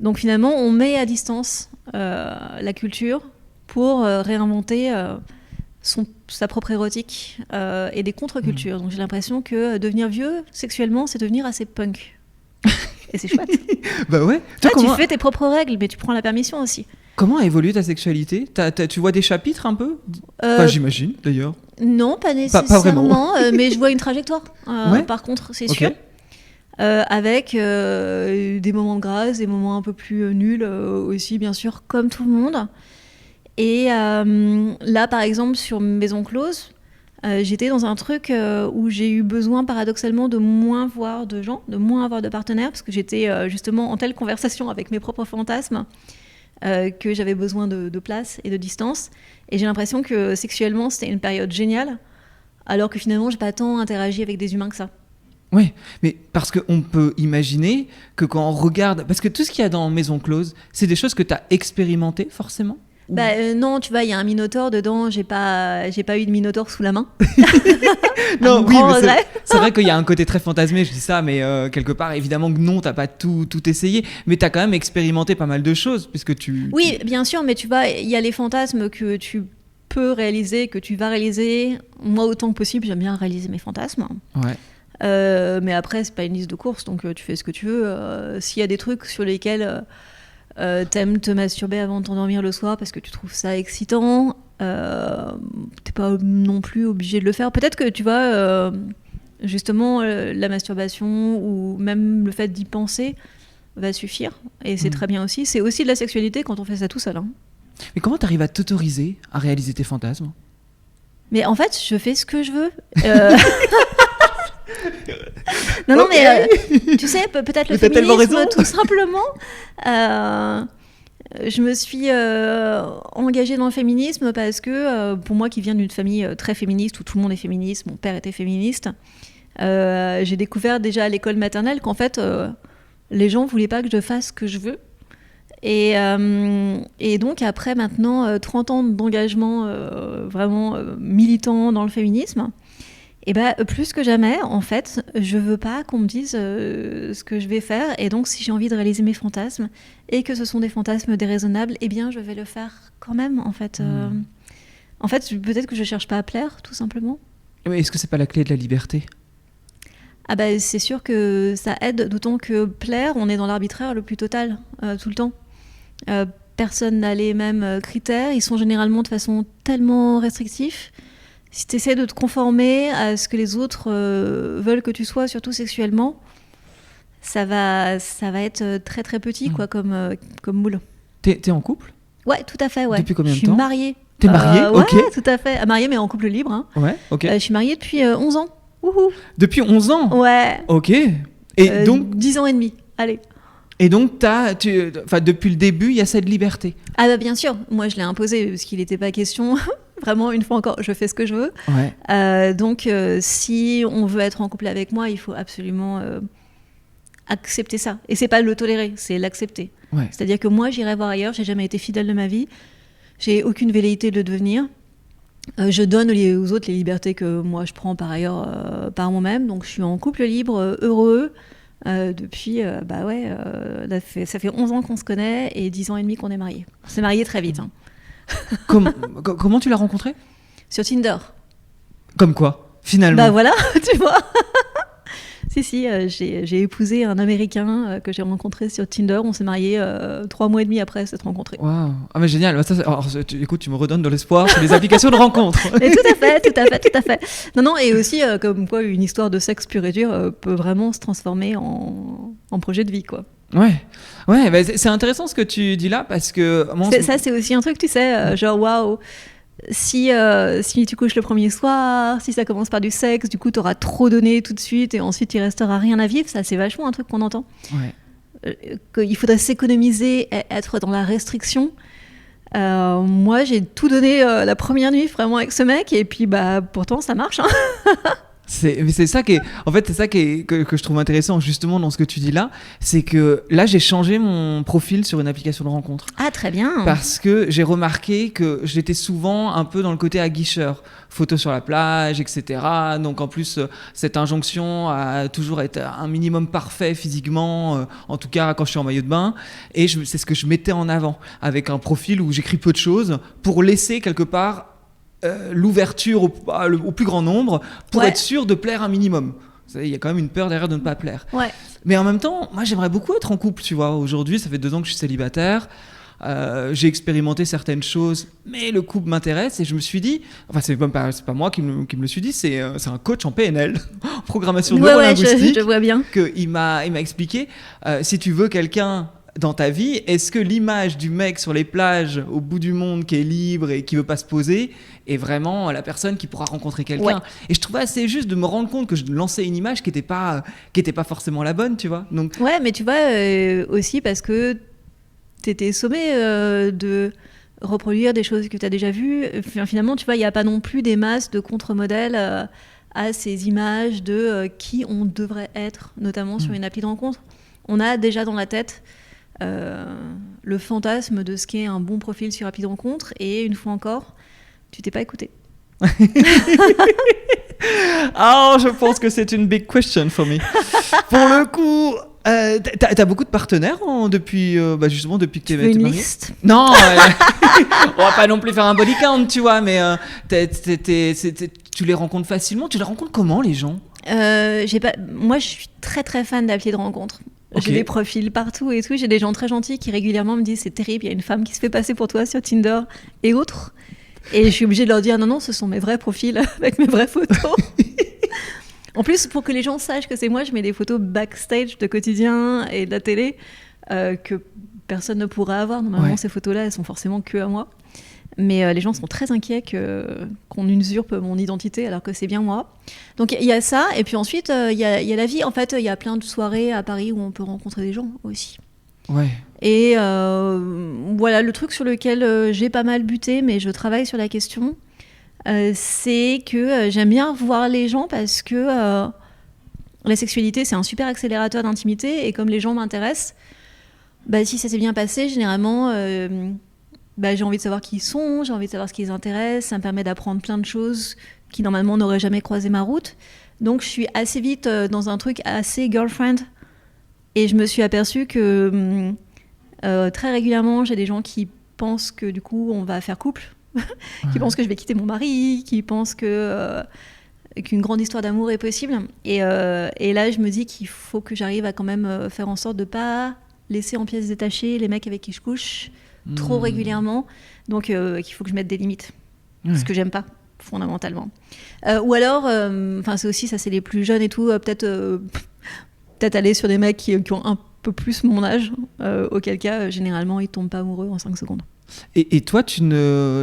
Donc finalement, on met à distance la culture pour réinventer sa propre érotique et des contre-cultures. Donc j'ai l'impression que devenir vieux sexuellement, c'est devenir assez punk. Et c'est chouette. Bah ouais. Tu fais tes propres règles, mais tu prends la permission aussi. Comment a évolué ta sexualité ? Tu vois des chapitres un peu ? J'imagine d'ailleurs. Non, pas nécessairement, pas vraiment. Mais je vois une trajectoire. Par contre, c'est sûr. Avec des moments de grâce, des moments un peu plus nuls aussi, bien sûr, comme tout le monde. Et là, par exemple, sur Maison Close, j'étais dans un truc où j'ai eu besoin, paradoxalement, de moins voir de gens, de moins avoir de partenaires, parce que j'étais justement en telle conversation avec mes propres fantasmes que j'avais besoin de place et de distance. Et j'ai l'impression que sexuellement, c'était une période géniale, alors que finalement, j'ai pas tant interagi avec des humains que ça. Oui, mais parce qu'on peut imaginer que quand on regarde... Parce que tout ce qu'il y a dans Maison Close, c'est des choses que tu as expérimentées, forcément ? Non, tu vois, il y a un minotaure dedans, j'ai pas eu de minotaure sous la main. Non, oui, mais c'est vrai qu'il y a un côté très fantasmé, je dis ça, mais quelque part, évidemment que non, t'as pas tout essayé, mais t'as quand même expérimenté pas mal de choses, puisque tu... Oui, bien sûr, mais tu vois, il y a les fantasmes que tu peux réaliser, que tu vas réaliser. Moi, autant que possible, j'aime bien réaliser mes fantasmes. Ouais. Mais après, c'est pas une liste de courses, donc tu fais ce que tu veux. S'il y a des trucs sur lesquels... t'aimes te masturber avant de t'endormir le soir parce que tu trouves ça excitant, t'es pas non plus obligé de le faire. Peut-être que tu vois, justement, la masturbation ou même le fait d'y penser va suffire, et c'est très bien aussi. C'est aussi de la sexualité quand on fait ça tout seul. Mais comment t'arrives à t'autoriser à réaliser tes fantasmes ? Mais en fait, je fais ce que je veux. Non, mais tu sais, peut-être le féminisme, tout simplement. Je me suis engagée dans le féminisme parce que, pour moi qui viens d'une famille très féministe, où tout le monde est féministe, mon père était féministe, j'ai découvert déjà à l'école maternelle qu'en fait, les gens ne voulaient pas que je fasse ce que je veux. Et donc, après maintenant 30 ans d'engagement vraiment militant dans le féminisme, Et plus que jamais, en fait, je veux pas qu'on me dise ce que je vais faire. Et donc, si j'ai envie de réaliser mes fantasmes et que ce sont des fantasmes déraisonnables, eh bien, je vais le faire quand même, en fait. En fait, peut-être que je cherche pas à plaire, tout simplement. Mais est-ce que c'est pas la clé de la liberté ? C'est sûr que ça aide, d'autant que plaire, on est dans l'arbitraire le plus total, tout le temps. Personne n'a les mêmes critères, ils sont généralement de façon tellement restrictifs. Si tu essaies de te conformer à ce que les autres veulent que tu sois, surtout sexuellement, ça va être très très petit quoi, comme moule. T'es en couple ? Ouais, tout à fait. Ouais. Depuis combien de temps ? Je suis mariée. T'es mariée ? Ouais, Ok. tout à fait. Mariée mais en couple libre. Hein. Ouais, ok. Je suis mariée depuis 11 ans. Wouhou. Depuis 11 ans ? Ouais. Ok. Et donc 10 ans et demi. Allez. Et donc, depuis le début, il y a cette liberté. Bien sûr, moi je l'ai imposé parce qu'il n'était pas question. Vraiment, une fois encore, je fais ce que je veux. Ouais. Donc, si on veut être en couple avec moi, il faut absolument accepter ça. Et c'est pas le tolérer, c'est l'accepter. Ouais. C'est-à-dire que moi, j'irai voir ailleurs. J'ai jamais été fidèle de ma vie. J'ai aucune velléité de le devenir. Je donne aux autres les libertés que moi je prends par ailleurs par moi-même. Donc, je suis en couple libre, heureux. Depuis, ça fait 11 ans qu'on se connaît et 10 ans et demi qu'on est mariés. On s'est mariés très vite. Hein. Comment tu l'as rencontré ? Sur Tinder. Comme quoi, finalement. Voilà, tu vois. Si, j'ai épousé un Américain que j'ai rencontré sur Tinder. On s'est mariés 3 mois et demi après s'être rencontrés. Waouh. Ah mais génial. Écoute, tu me redonnes de l'espoir sur les applications de rencontres. Et tout à fait. Non, et aussi, comme quoi, une histoire de sexe pur et dur peut vraiment se transformer en projet de vie, quoi. Ouais, c'est intéressant ce que tu dis là parce que... Ça, c'est aussi un truc, tu sais, genre, waouh. Si tu couches le premier soir, si ça commence par du sexe, du coup, t'auras trop donné tout de suite et ensuite, il restera rien à vivre. Ça, c'est vachement un truc qu'on entend. Ouais. Qu'il faudrait s'économiser, être dans la restriction. Moi, j'ai tout donné la première nuit vraiment avec ce mec et puis pourtant, ça marche. Hein. C'est ça que je trouve intéressant justement dans ce que tu dis là, c'est que là j'ai changé mon profil sur une application de rencontre. Ah très bien. Parce que j'ai remarqué que j'étais souvent un peu dans le côté aguicheur, photos sur la plage, etc. Donc en plus cette injonction à toujours être un minimum parfait physiquement, en tout cas quand je suis en maillot de bain, et c'est ce que je mettais en avant avec un profil où j'écris peu de choses pour laisser quelque part l'ouverture au plus grand nombre pour être sûr de plaire un minimum. Il y a quand même une peur derrière de ne pas plaire. Ouais. Mais en même temps, moi j'aimerais beaucoup être en couple, tu vois. Aujourd'hui, ça fait 2 ans que je suis célibataire. J'ai expérimenté certaines choses, mais le couple m'intéresse et je me suis dit, enfin c'est pas moi qui me le suis dit, c'est un coach en PNL, programmation neurolinguistique, je vois bien. Il m'a expliqué, si tu veux quelqu'un dans ta vie, est-ce que l'image du mec sur les plages au bout du monde qui est libre et qui veut pas se poser est vraiment la personne qui pourra rencontrer quelqu'un ? Et je trouvais assez juste de me rendre compte que je lançais une image qui était pas forcément la bonne, tu vois. Donc ouais, mais tu vois aussi parce que t'étais sommé de reproduire des choses que t'as déjà vues. Finalement, tu vois, il y a pas non plus des masses de contre-modèles à ces images de qui on devrait être, notamment sur une appli de rencontre. On a déjà dans la tête le fantasme de ce qu'est un bon profil sur appli de rencontre et une fois encore, tu t'es pas écouté. Je pense que c'est une big question for me. Pour le coup, t'as beaucoup de partenaires depuis justement depuis que t'es mariée. Une liste ? Non, on va pas non plus faire un body count, tu vois, mais tu les rencontres facilement. Tu les rencontres comment, les gens ? Moi, je suis très très fan d'appli de rencontre. J'ai des profils partout et tout. J'ai des gens très gentils qui régulièrement me disent c'est terrible, il y a une femme qui se fait passer pour toi sur Tinder et autres. Et je suis obligée de leur dire non, ce sont mes vrais profils avec mes vraies photos. En plus, pour que les gens sachent que c'est moi, je mets des photos backstage de quotidien et de la télé que personne ne pourra avoir. Normalement, ces photos-là, elles sont forcément que à moi. Mais les gens sont très inquiets qu'on usurpe mon identité alors que c'est bien moi. Donc il y a ça, et puis ensuite il y a la vie. En fait, il y a plein de soirées à Paris où on peut rencontrer des gens aussi. Ouais. Et voilà, le truc sur lequel j'ai pas mal buté, mais je travaille sur la question, c'est que j'aime bien voir les gens parce que la sexualité, c'est un super accélérateur d'intimité, et comme les gens m'intéressent, si ça s'est bien passé, généralement... j'ai envie de savoir qui ils sont, j'ai envie de savoir ce qui les intéresse, ça me permet d'apprendre plein de choses qui normalement n'auraient jamais croisé ma route. Donc je suis assez vite dans un truc assez girlfriend. Et je me suis aperçue que très régulièrement, j'ai des gens qui pensent que du coup, on va faire couple, qui pensent que je vais quitter mon mari, qui pensent qu'une grande histoire d'amour est possible. Et là, je me dis qu'il faut que j'arrive à quand même faire en sorte de ne pas laisser en pièces détachées les mecs avec qui je couche trop régulièrement. Donc, qu'il faut que je mette des limites. Ce que j'aime pas, fondamentalement. Ou alors, c'est aussi, ça c'est les plus jeunes et tout, peut-être aller sur des mecs qui ont un peu plus mon âge, auquel cas, généralement, ils tombent pas amoureux en 5 secondes. Et toi,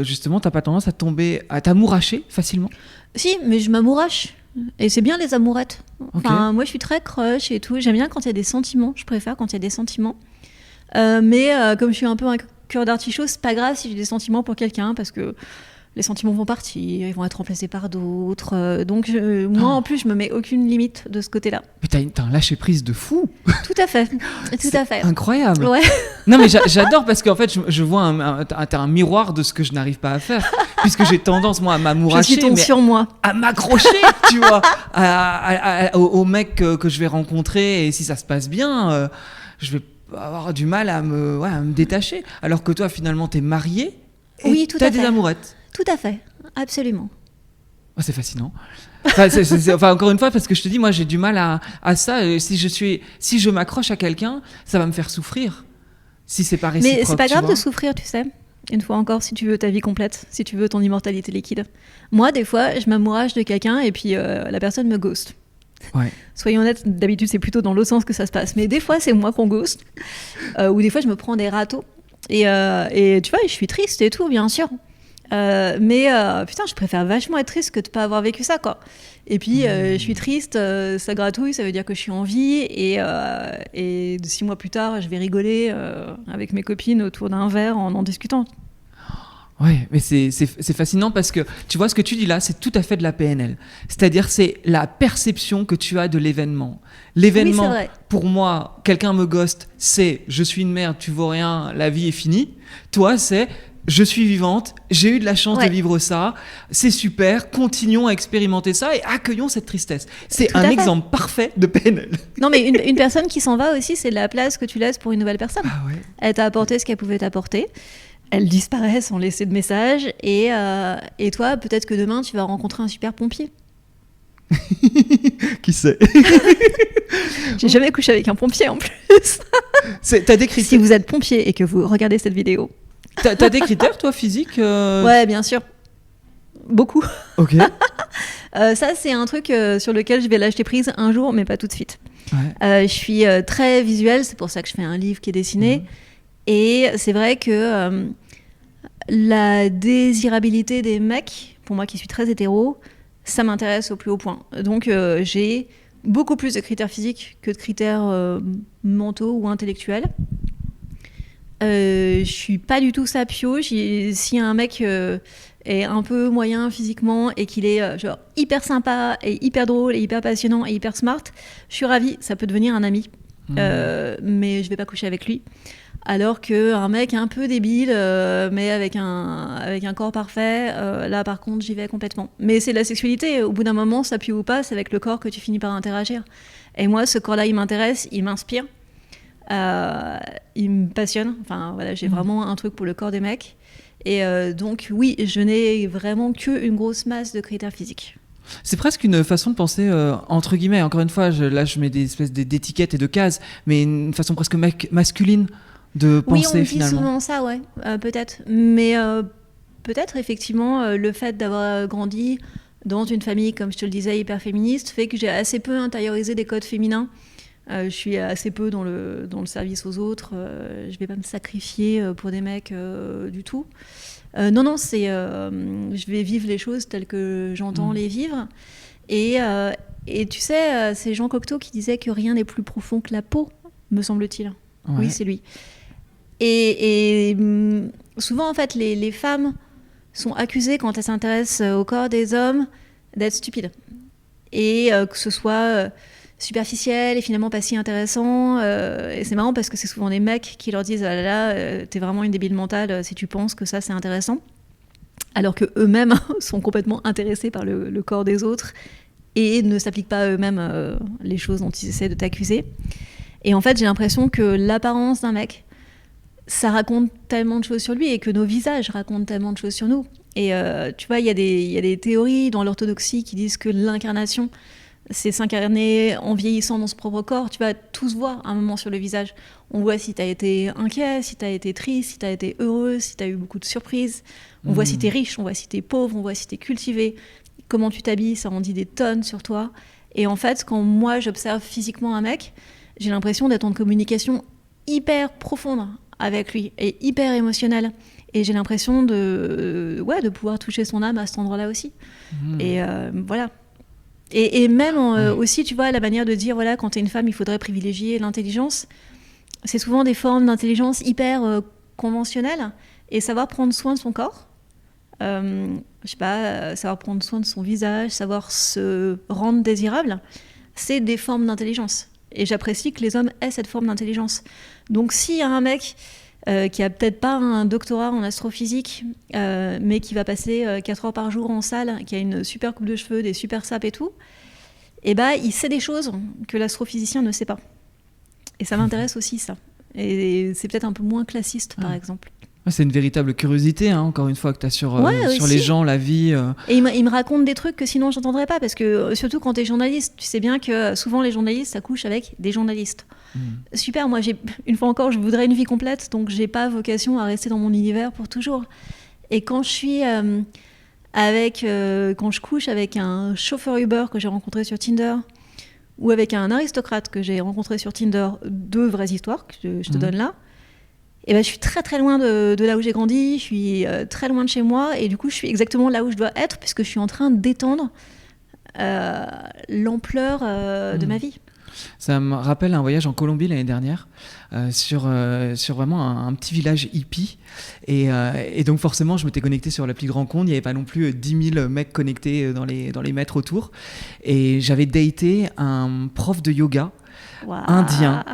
justement, t'as pas tendance à t'amouracher facilement? Si, mais je m'amourache. Et c'est bien les amourettes. Enfin, moi, je suis très crush et tout. J'aime bien quand il y a des sentiments. Je préfère quand il y a des sentiments. Mais comme je suis un peu un cœur d'artichaut, c'est pas grave si j'ai des sentiments pour quelqu'un, parce que les sentiments vont partir, ils vont être remplacés par d'autres. Donc, moi, en plus, je me mets aucune limite de ce côté-là. Mais t'as un lâcher-prise de fou. Tout à fait. Tout à fait. Incroyable. Ouais. Non, mais j'adore, parce qu'en fait, je vois t'as un miroir de ce que je n'arrive pas à faire. Puisque j'ai tendance, moi, à m'amouracher. Je suis ton sur-moi. À m'accrocher, tu vois, au mec que je vais rencontrer. Et si ça se passe bien, je vais avoir du mal à me détacher. Alors que toi, finalement, t'es mariée. Et oui, tout à fait. T'as des amourettes. Tout à fait, absolument. Oh, c'est fascinant. Encore une fois, parce que je te dis, moi, j'ai du mal à ça. Si je m'accroche à quelqu'un, ça va me faire souffrir. Si c'est pas réciproque. Mais c'est pas grave de souffrir, tu sais. Une fois encore, si tu veux ta vie complète, si tu veux ton immortalité liquide. Moi, des fois, je m'amourage de quelqu'un et puis la personne me ghost. Ouais. Soyons honnêtes, d'habitude, c'est plutôt dans l'autre sens que ça se passe. Mais des fois, c'est moi qu'on ghost. Ou des fois, je me prends des râteaux. Et tu vois, je suis triste et tout, bien sûr. Mais putain, je préfère vachement être triste que de pas avoir vécu ça, quoi. Et puis je suis triste, ça gratouille, ça veut dire que je suis en vie, et 6 mois plus tard, je vais rigoler avec mes copines autour d'un verre en discutant. Ouais, mais c'est fascinant, parce que tu vois, ce que tu dis là, c'est tout à fait de la PNL. C'est-à-dire, c'est la perception que tu as de l'événement. L'événement, oui, pour moi, quelqu'un me ghoste, c'est je suis une merde, tu vaux rien, la vie est finie. Toi, c'est je suis vivante, j'ai eu de la chance de vivre ça, c'est super, continuons à expérimenter ça et accueillons cette tristesse. C'est un exemple parfait de PNL. Non, mais une personne qui s'en va aussi, c'est de la place que tu laisses pour une nouvelle personne. Ah ouais. Elle t'a apporté ce qu'elle pouvait t'apporter. Elles disparaissent sans laisser de message. Et toi, peut-être que demain, tu vas rencontrer un super pompier. Qui sait? J'ai jamais couché avec un pompier en plus. T'as des critères. Si vous êtes pompier et que vous regardez cette vidéo... T'as des critères, toi, physiques Ouais, bien sûr. Beaucoup. Ok. Ça, c'est un truc sur lequel je vais lâcher prise un jour, mais pas tout de suite. Ouais. Je suis très visuelle, c'est pour ça que je fais un livre qui est dessiné. Et c'est vrai que la désirabilité des mecs, pour moi qui suis très hétéro, ça m'intéresse au plus haut point. Donc j'ai beaucoup plus de critères physiques que de critères mentaux ou intellectuels. Je suis pas du tout sapio. Si un mec est un peu moyen physiquement et qu'il est genre hyper sympa et hyper drôle et hyper passionnant et hyper smart, je suis ravie, ça peut devenir un ami. Mais je vais pas coucher avec lui. Alors qu'un mec un peu débile, mais avec un corps parfait, là par contre j'y vais complètement. Mais c'est de la sexualité, au bout d'un moment, ça pue ou pas, c'est avec le corps que tu finis par interagir. Et moi, ce corps-là, il m'intéresse, il m'inspire. Il me passionne. Enfin voilà, j'ai vraiment un truc pour le corps des mecs. Et donc oui, je n'ai vraiment qu'une grosse masse de critères physiques. C'est presque une façon de penser entre guillemets. Encore une fois, là je mets des espèces d'étiquettes et de cases, mais une façon presque masculine de penser. Oui, on dit finalement. souvent ça, ouais, peut-être. Mais peut-être effectivement le fait d'avoir grandi dans une famille, comme je te le disais, hyper féministe, fait que j'ai assez peu intériorisé des codes féminins. Je suis assez peu dans le service aux autres. Je vais pas me sacrifier pour des mecs du tout. Non, je vais vivre les choses telles que j'entends les vivre. Et tu sais, c'est Jean Cocteau qui disait que rien n'est plus profond que la peau, me semble-t-il. Ouais. Oui, c'est lui. Et souvent, en fait, les femmes sont accusées, quand elles s'intéressent au corps des hommes, d'être stupides. Et que ce soit superficiel et finalement pas si intéressant. Et c'est marrant parce que c'est souvent des mecs qui leur disent « Ah là là, t'es vraiment une débile mentale si tu penses que ça, c'est intéressant. » alors que eux-mêmes sont complètement intéressés par le corps des autres et ne s'appliquent pas à eux-mêmes les choses dont ils essaient de t'accuser. Et en fait, j'ai l'impression que l'apparence d'un mec, ça raconte tellement de choses sur lui et que nos visages racontent tellement de choses sur nous. Et tu vois, il y a des théories dans l'orthodoxie qui disent que l'incarnation, c'est s'incarner en vieillissant dans son propre corps. Tu vas tout se voir à un moment sur le visage. On voit si tu as été inquiet, si tu as été triste, si tu as été heureux, si tu as eu beaucoup de surprises. On voit si tu es riche, on voit si tu es pauvre, on voit si tu es cultivé. Comment tu t'habilles, ça en dit des tonnes sur toi. Et en fait, quand moi, j'observe physiquement un mec, j'ai l'impression d'être en communication hyper profonde avec lui et hyper émotionnelle. Et j'ai l'impression de pouvoir toucher son âme à cet endroit-là aussi. Et voilà. Et même aussi, tu vois, la manière de dire, voilà, quand t'es une femme, il faudrait privilégier l'intelligence. C'est souvent des formes d'intelligence hyper conventionnelles. Et savoir prendre soin de son corps, je sais pas, savoir prendre soin de son visage, savoir se rendre désirable, c'est des formes d'intelligence. Et j'apprécie que les hommes aient cette forme d'intelligence. Donc s'il y a un mec qui a peut-être pas un doctorat en astrophysique, mais qui va passer 4 heures par jour en salle, qui a une super coupe de cheveux, des super sapes et tout, et ben il sait des choses que l'astrophysicien ne sait pas. Et ça m'intéresse aussi, ça. Et c'est peut-être un peu moins classiste, par exemple. C'est une véritable curiosité, hein, encore une fois, que tu as sur les gens, la vie. Et il me raconte des trucs que sinon je n'entendrais pas, parce que surtout quand tu es journaliste, tu sais bien que souvent les journalistes s'accouchent avec des journalistes. Super, moi une fois encore, je voudrais une vie complète, donc j'ai pas vocation à rester dans mon univers pour toujours. Et quand je suis quand je couche avec un chauffeur Uber que j'ai rencontré sur Tinder, ou avec un aristocrate que j'ai rencontré sur Tinder, 2 vraies histoires que je te donne là, et ben, je suis très très loin de là où j'ai grandi, je suis très loin de chez moi, et du coup je suis exactement là où je dois être, puisque je suis en train d'étendre l'ampleur de ma vie. Ça me rappelle un voyage en Colombie l'année dernière, sur vraiment un petit village hippie, et donc forcément je m'étais connecté sur l'appli Grand Compte, il n'y avait pas non plus 10 000 mecs connectés dans les mètres autour, et j'avais daté un prof de yoga indien,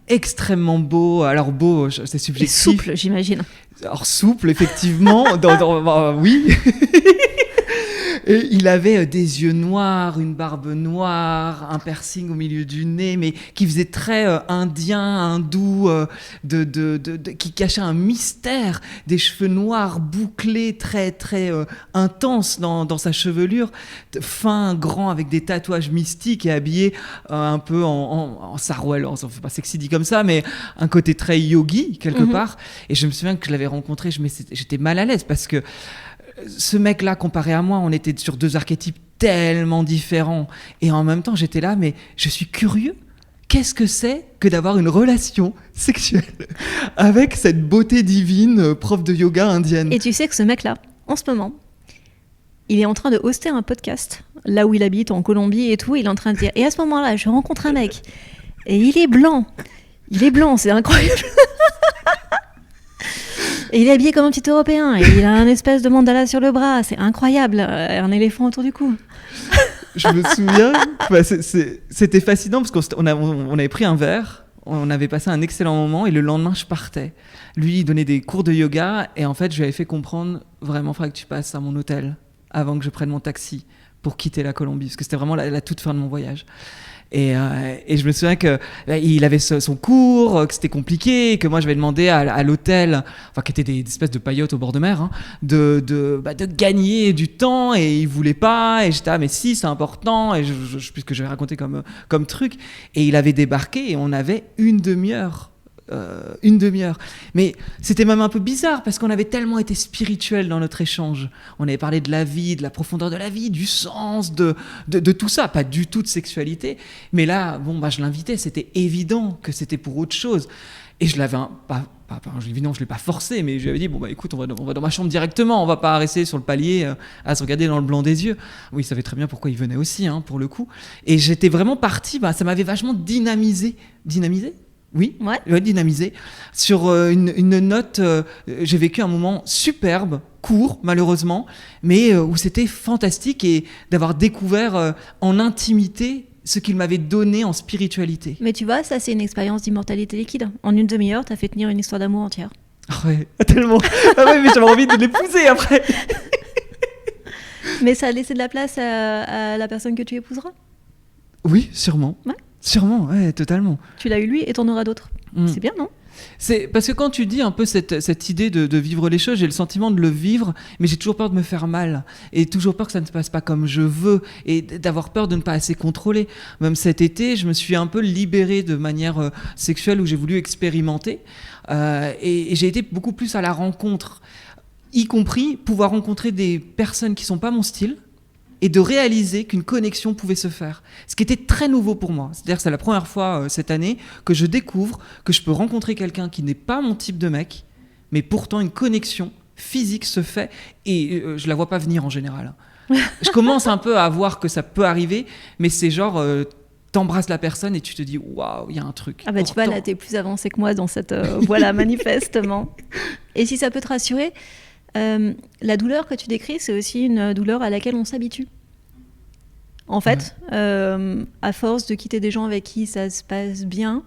extrêmement beau, alors beau, c'est subjectif. Et souple, j'imagine. Alors souple, effectivement, oui. Et il avait des yeux noirs, une barbe noire, un piercing au milieu du nez, mais qui faisait très indien, hindou, qui cachait un mystère, des cheveux noirs bouclés, très très intenses dans sa chevelure, fin, grand, avec des tatouages mystiques et habillé un peu en sarouel, on ne fait pas sexy dit comme ça, mais un côté très yogi quelque part. Et je me souviens que je l'avais rencontré, j'étais mal à l'aise parce que ce mec-là, comparé à moi, on était sur 2 archétypes tellement différents. Et en même temps, j'étais là, mais je suis curieux. Qu'est-ce que c'est que d'avoir une relation sexuelle avec cette beauté divine, prof de yoga indienne? Et tu sais que ce mec-là, en ce moment, il est en train de hoster un podcast, là où il habite, en Colombie et tout. Il est en train de dire, et à ce moment-là, je rencontre un mec, et il est blanc. Il est blanc, c'est incroyable. Et il est habillé comme un petit Européen, et il a un espèce de mandala sur le bras, c'est incroyable, un éléphant autour du cou. Je me souviens, c'était fascinant parce qu'on avait pris un verre, on avait passé un excellent moment, et le lendemain je partais. Lui, il donnait des cours de yoga, et en fait je lui avais fait comprendre, vraiment, il faudrait que tu passes à mon hôtel avant que je prenne mon taxi pour quitter la Colombie, parce que c'était vraiment la toute fin de mon voyage. Et je me souviens qu'il avait son cours, que c'était compliqué, que moi j'avais demandé à l'hôtel, enfin qui était des espèces de paillotes au bord de mer, hein, de gagner du temps, et il voulait pas, et j'étais mais si, c'est important, et puisque je vais raconter comme truc, et il avait débarqué et on avait une demi-heure. Mais c'était même un peu bizarre parce qu'on avait tellement été spirituel dans notre échange. On avait parlé de la vie, de la profondeur de la vie, du sens, de tout ça, pas du tout de sexualité. Mais là, je l'invitais, c'était évident que c'était pour autre chose. Et je l'avais évidemment, je l'ai pas forcé, mais je lui avais dit écoute, on va dans ma chambre directement, on va pas rester sur le palier à se regarder dans le blanc des yeux. Oui, il savait très bien pourquoi il venait aussi, hein, pour le coup. Et j'étais vraiment parti, ça m'avait vachement dynamisé. Oui, ouais, dynamisé. Sur une note, j'ai vécu un moment superbe, court malheureusement, mais où c'était fantastique, et d'avoir découvert en intimité ce qu'il m'avait donné en spiritualité. Mais tu vois, ça c'est une expérience d'immortalité liquide. En une demi-heure, t'as fait tenir une histoire d'amour entière. Ah ouais, tellement. Ah ouais, mais j'avais envie de l'épouser après. Mais ça a laissé de la place à la personne que tu épouseras. Oui, sûrement. Ouais. Sûrement, ouais, totalement. Tu l'as eu lui et t'en auras d'autres. C'est bien, non? C'est parce que quand tu dis un peu cette idée de vivre les choses, j'ai le sentiment de le vivre, mais j'ai toujours peur de me faire mal et toujours peur que ça ne se passe pas comme je veux et d'avoir peur de ne pas assez contrôler. Même cet été, je me suis un peu libérée de manière sexuelle où j'ai voulu expérimenter et j'ai été beaucoup plus à la rencontre, y compris pouvoir rencontrer des personnes qui sont pas mon style. Et de réaliser qu'une connexion pouvait se faire. Ce qui était très nouveau pour moi. C'est-à-dire que c'est la première fois cette année que je découvre que je peux rencontrer quelqu'un qui n'est pas mon type de mec, mais pourtant une connexion physique se fait et je la vois pas venir en général. Je commence un peu à voir que ça peut arriver, mais c'est genre t'embrasses la personne et tu te dis waouh, il y a un truc. Ah bah tu vois, là t'es plus avancé que moi dans cette voie-là, manifestement. Et si ça peut te rassurer, la douleur que tu décris, c'est aussi une douleur à laquelle on s'habitue. En fait, à force de quitter des gens avec qui ça se passe bien,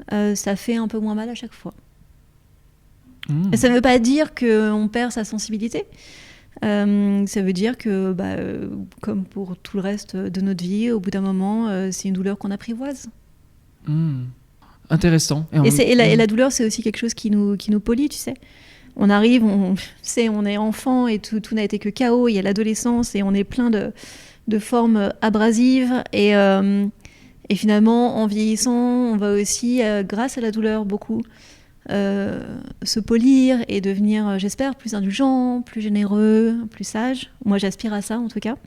ça fait un peu moins mal à chaque fois. Et ça ne veut pas dire qu'on perd sa sensibilité. Ça veut dire que, comme pour tout le reste de notre vie, au bout d'un moment, c'est une douleur qu'on apprivoise. Intéressant. Et la douleur, c'est aussi quelque chose qui nous polie, tu sais. On arrive, on est enfant et tout n'a été que chaos. Il y a l'adolescence et on est plein de formes abrasives. Et finalement, en vieillissant, on va aussi, grâce à la douleur, beaucoup se polir et devenir, j'espère, plus indulgent, plus généreux, plus sage. Moi, j'aspire à ça, en tout cas.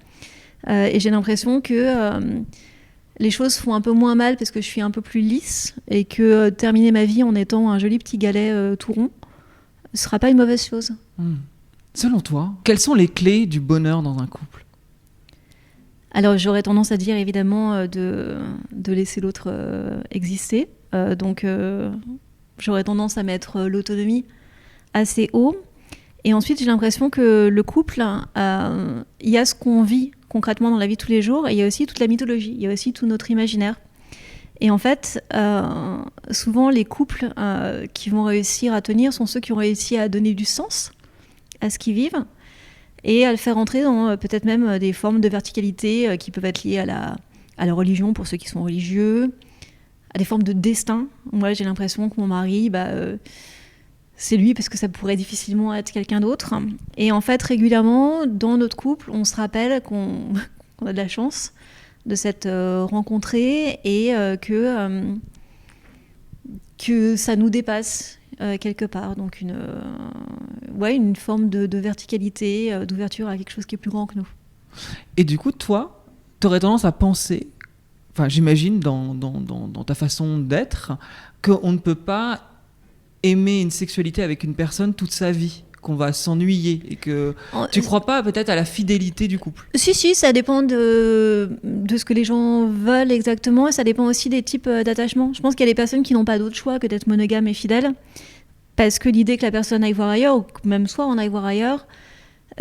Et j'ai l'impression que les choses font un peu moins mal parce que je suis un peu plus lisse et que terminer ma vie en étant un joli petit galet tout rond, ce sera pas une mauvaise chose. Selon toi, quelles sont les clés du bonheur dans un couple ? Alors j'aurais tendance à dire évidemment de laisser l'autre exister. Donc j'aurais tendance à mettre l'autonomie assez haut. Et ensuite j'ai l'impression que le couple, il y a ce qu'on vit concrètement dans la vie de tous les jours et il y a aussi toute la mythologie, il y a aussi tout notre imaginaire. Et en fait, souvent, les couples qui vont réussir à tenir sont ceux qui ont réussi à donner du sens à ce qu'ils vivent et à le faire entrer dans peut-être même des formes de verticalité qui peuvent être liées à la religion pour ceux qui sont religieux, à des formes de destin. Moi, j'ai l'impression que mon mari, c'est lui parce que ça pourrait difficilement être quelqu'un d'autre. Et en fait, régulièrement, dans notre couple, on se rappelle qu'on a de la chance de s'être rencontrés et que ça nous dépasse quelque part. Donc une forme de verticalité, d'ouverture à quelque chose qui est plus grand que nous. Et du coup, toi, tu aurais tendance à penser, enfin j'imagine dans ta façon d'être, qu'on ne peut pas aimer une sexualité avec une personne toute sa vie, qu'on va s'ennuyer et que tu crois pas peut-être à la fidélité du couple. Si, ça dépend de ce que les gens veulent exactement et ça dépend aussi des types d'attachement. Je pense qu'il y a des personnes qui n'ont pas d'autre choix que d'être monogames et fidèles parce que l'idée que la personne aille voir ailleurs ou que même soi on aille voir ailleurs,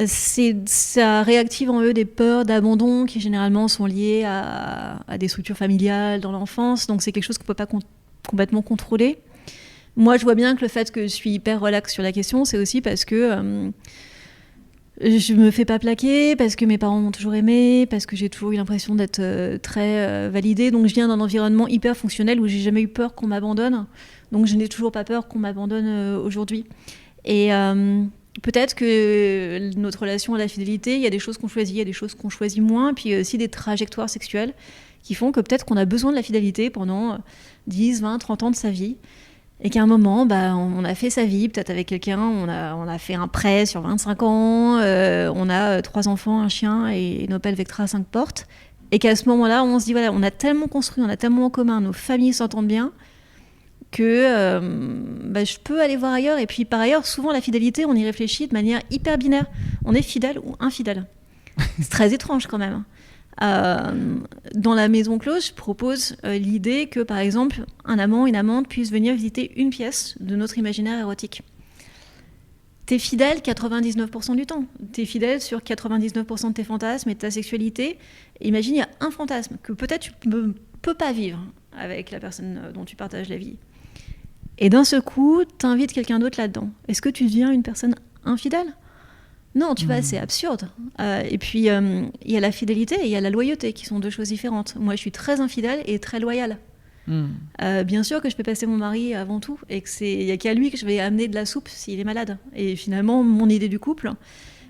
ça réactive en eux des peurs d'abandon qui généralement sont liées à des structures familiales dans l'enfance, donc c'est quelque chose qu'on peut pas complètement contrôler. Moi, je vois bien que le fait que je suis hyper relax sur la question, c'est aussi parce que je me fais pas plaquer, parce que mes parents m'ont toujours aimé, parce que j'ai toujours eu l'impression d'être très validée. Donc, je viens d'un environnement hyper fonctionnel où j'ai jamais eu peur qu'on m'abandonne. Donc, je n'ai toujours pas peur qu'on m'abandonne aujourd'hui. Et peut-être que notre relation à la fidélité, il y a des choses qu'on choisit, il y a des choses qu'on choisit moins, puis il y a aussi des trajectoires sexuelles qui font que peut-être qu'on a besoin de la fidélité pendant 10, 20, 30 ans de sa vie. Et qu'à un moment, on a fait sa vie, peut-être avec quelqu'un, on a fait un prêt sur 25 ans, on a 3 enfants, un chien et une Opel Vectra à 5 portes. Et qu'à ce moment-là, on se dit, voilà, on a tellement construit, on a tellement en commun, nos familles s'entendent bien, que je peux aller voir ailleurs. Et puis par ailleurs, souvent la fidélité, on y réfléchit de manière hyper binaire. On est fidèle ou infidèle. C'est très étrange quand même. Dans la maison close, je propose l'idée que, par exemple, un amant, une amante puisse venir visiter une pièce de notre imaginaire érotique. T'es fidèle 99% du temps. T'es fidèle sur 99% de tes fantasmes et de ta sexualité. Imagine, il y a un fantasme que peut-être tu ne peux pas vivre avec la personne dont tu partages la vie. Et d'un seul coup, t'invites quelqu'un d'autre là-dedans. Est-ce que tu deviens une personne infidèle ? Non, tu vois, c'est absurde. Et puis, il y a la fidélité et il y a la loyauté, qui sont deux choses différentes. Moi, je suis très infidèle et très loyale. Bien sûr que je peux passer mon mari avant tout, et qu'il n'y a qu'à lui que je vais amener de la soupe s'il est malade. Et finalement, mon idée du couple,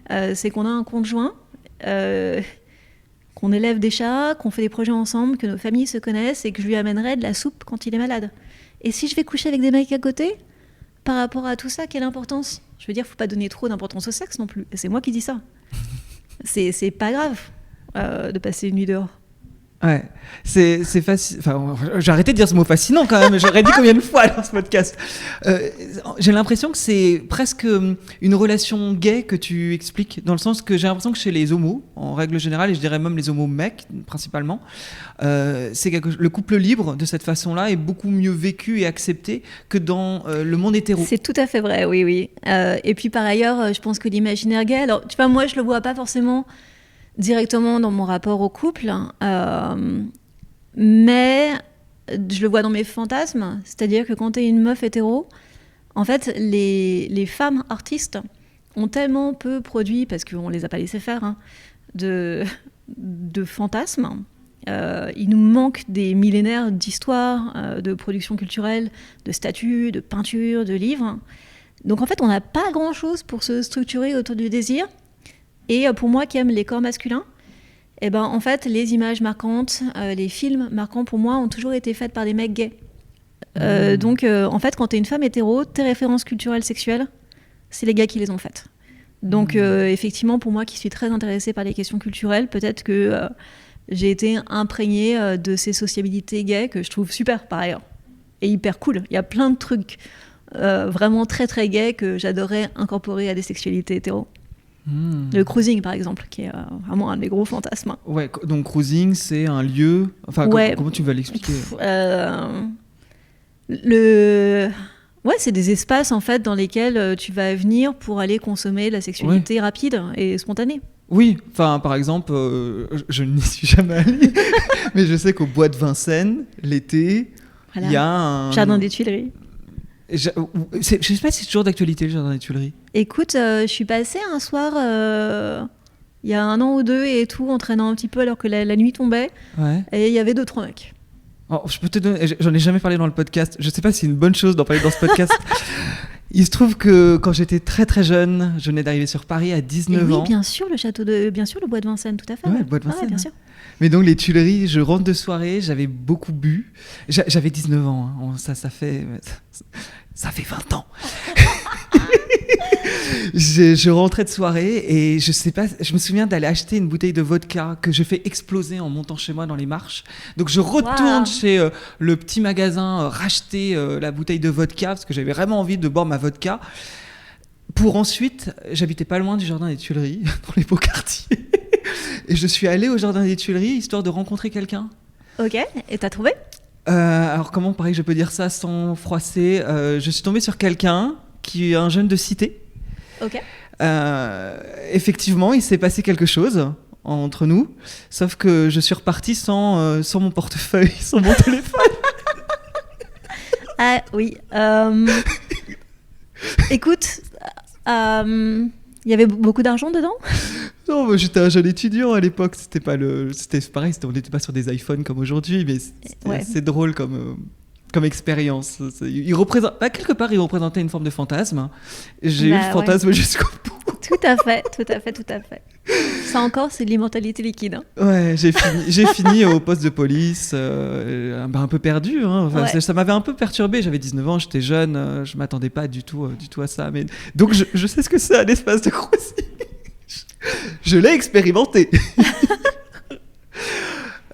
c'est qu'on a un conjoint, qu'on élève des chats, qu'on fait des projets ensemble, que nos familles se connaissent, et que je lui amènerai de la soupe quand il est malade. Et si je vais coucher avec des mecs à côté, par rapport à tout ça, quelle importance ? Je veux dire, faut pas donner trop d'importance au sexe non plus. Et c'est moi qui dis ça. C'est pas grave de passer une nuit dehors. Ouais, c'est facile. Enfin, j'ai arrêté de dire ce mot fascinant quand même. J'aurais dit combien de fois dans ce podcast. J'ai l'impression que c'est presque une relation gay que tu expliques, dans le sens que j'ai l'impression que chez les homos, en règle générale, et je dirais même les homos mecs principalement, le couple libre de cette façon-là est beaucoup mieux vécu et accepté que dans le monde hétéro. C'est tout à fait vrai, oui. Et puis par ailleurs, je pense que l'imaginaire gay, alors tu vois, moi je le vois pas forcément directement dans mon rapport au couple, mais je le vois dans mes fantasmes, c'est-à-dire que quand tu es une meuf hétéro, en fait, les femmes artistes ont tellement peu produit, parce qu'on les a pas laissé faire, de fantasmes. Il nous manque des millénaires d'histoire, de production culturelle, de statues, de peintures, de livres. Donc en fait, on n'a pas grand-chose pour se structurer autour du désir. Et pour moi qui aime les corps masculins, eh ben, en fait, les images marquantes, les films marquants pour moi ont toujours été faits par des mecs gays. Donc, en fait, quand t'es une femme hétéro, tes références culturelles sexuelles, c'est les gars qui les ont faites. Donc, effectivement, pour moi qui suis très intéressée par les questions culturelles, peut-être que j'ai été imprégnée de ces sociabilités gays que je trouve super par ailleurs. Et hyper cool. Il y a plein de trucs vraiment très très gays que j'adorerais incorporer à des sexualités hétéros. Le cruising par exemple, qui est vraiment un des gros fantasmes. Ouais, donc cruising c'est un lieu, enfin ouais. Comment tu vas l'expliquer ? Ouais, c'est des espaces en fait dans lesquels tu vas venir pour aller consommer de la sexualité rapide et spontanée. Oui, enfin par exemple, je n'y suis jamais allé, mais je sais qu'au Bois de Vincennes, l'été, il y a un jardin des Tuileries. Je sais pas si c'est toujours d'actualité le jardin des Tuileries. Écoute, je suis passée un soir il y a 1 an ou 2 et tout, en traînant un petit peu alors que la nuit tombait. Ouais. Et il y avait 2-3 mecs. Oh, je peux te donner, j'en ai jamais parlé dans le podcast. Je sais pas si c'est une bonne chose d'en parler dans ce podcast. Il se trouve que quand j'étais très très jeune, je venais d'arriver sur Paris à 19 ans. Oui, bien sûr, le Bois de Vincennes, tout à fait. Ouais, le Bois de Vincennes. Ouais, bien sûr. Mais donc les Tuileries, je rentre de soirée, j'avais beaucoup bu. J'avais 19 ans, ça fait 20 ans. Je rentrais de soirée et je me souviens d'aller acheter une bouteille de vodka que je fais exploser en montant chez moi dans les marches. Donc je retourne chez le petit magasin racheter la bouteille de vodka parce que j'avais vraiment envie de boire ma vodka. Pour ensuite, j'habitais pas loin du jardin des Tuileries, dans les beaux quartiers. Et je suis allé au jardin des Tuileries histoire de rencontrer quelqu'un. Ok, et t'as trouvé ? Alors comment pareil je peux dire ça sans froisser, je suis tombée sur quelqu'un qui est un jeune de cité. Ok. Effectivement, il s'est passé quelque chose entre nous, sauf que je suis repartie sans mon portefeuille, sans mon téléphone. Ah oui. Écoute, il y avait beaucoup d'argent dedans ? Non, mais j'étais un jeune étudiant à l'époque. C'était pareil, on n'était pas sur des iPhones comme aujourd'hui, mais c'était assez drôle comme expérience. Quelque part, il représentait une forme de fantasme. J'ai eu le fantasme jusqu'au bout. Tout à fait. Ça encore, c'est de l'immortalité liquide. Ouais, j'ai fini au poste de police, un peu perdu. Ça m'avait un peu perturbé. J'avais 19 ans, j'étais jeune, je m'attendais pas du tout à ça. Mais donc je sais ce que c'est un espace de cruising. Je l'ai expérimenté.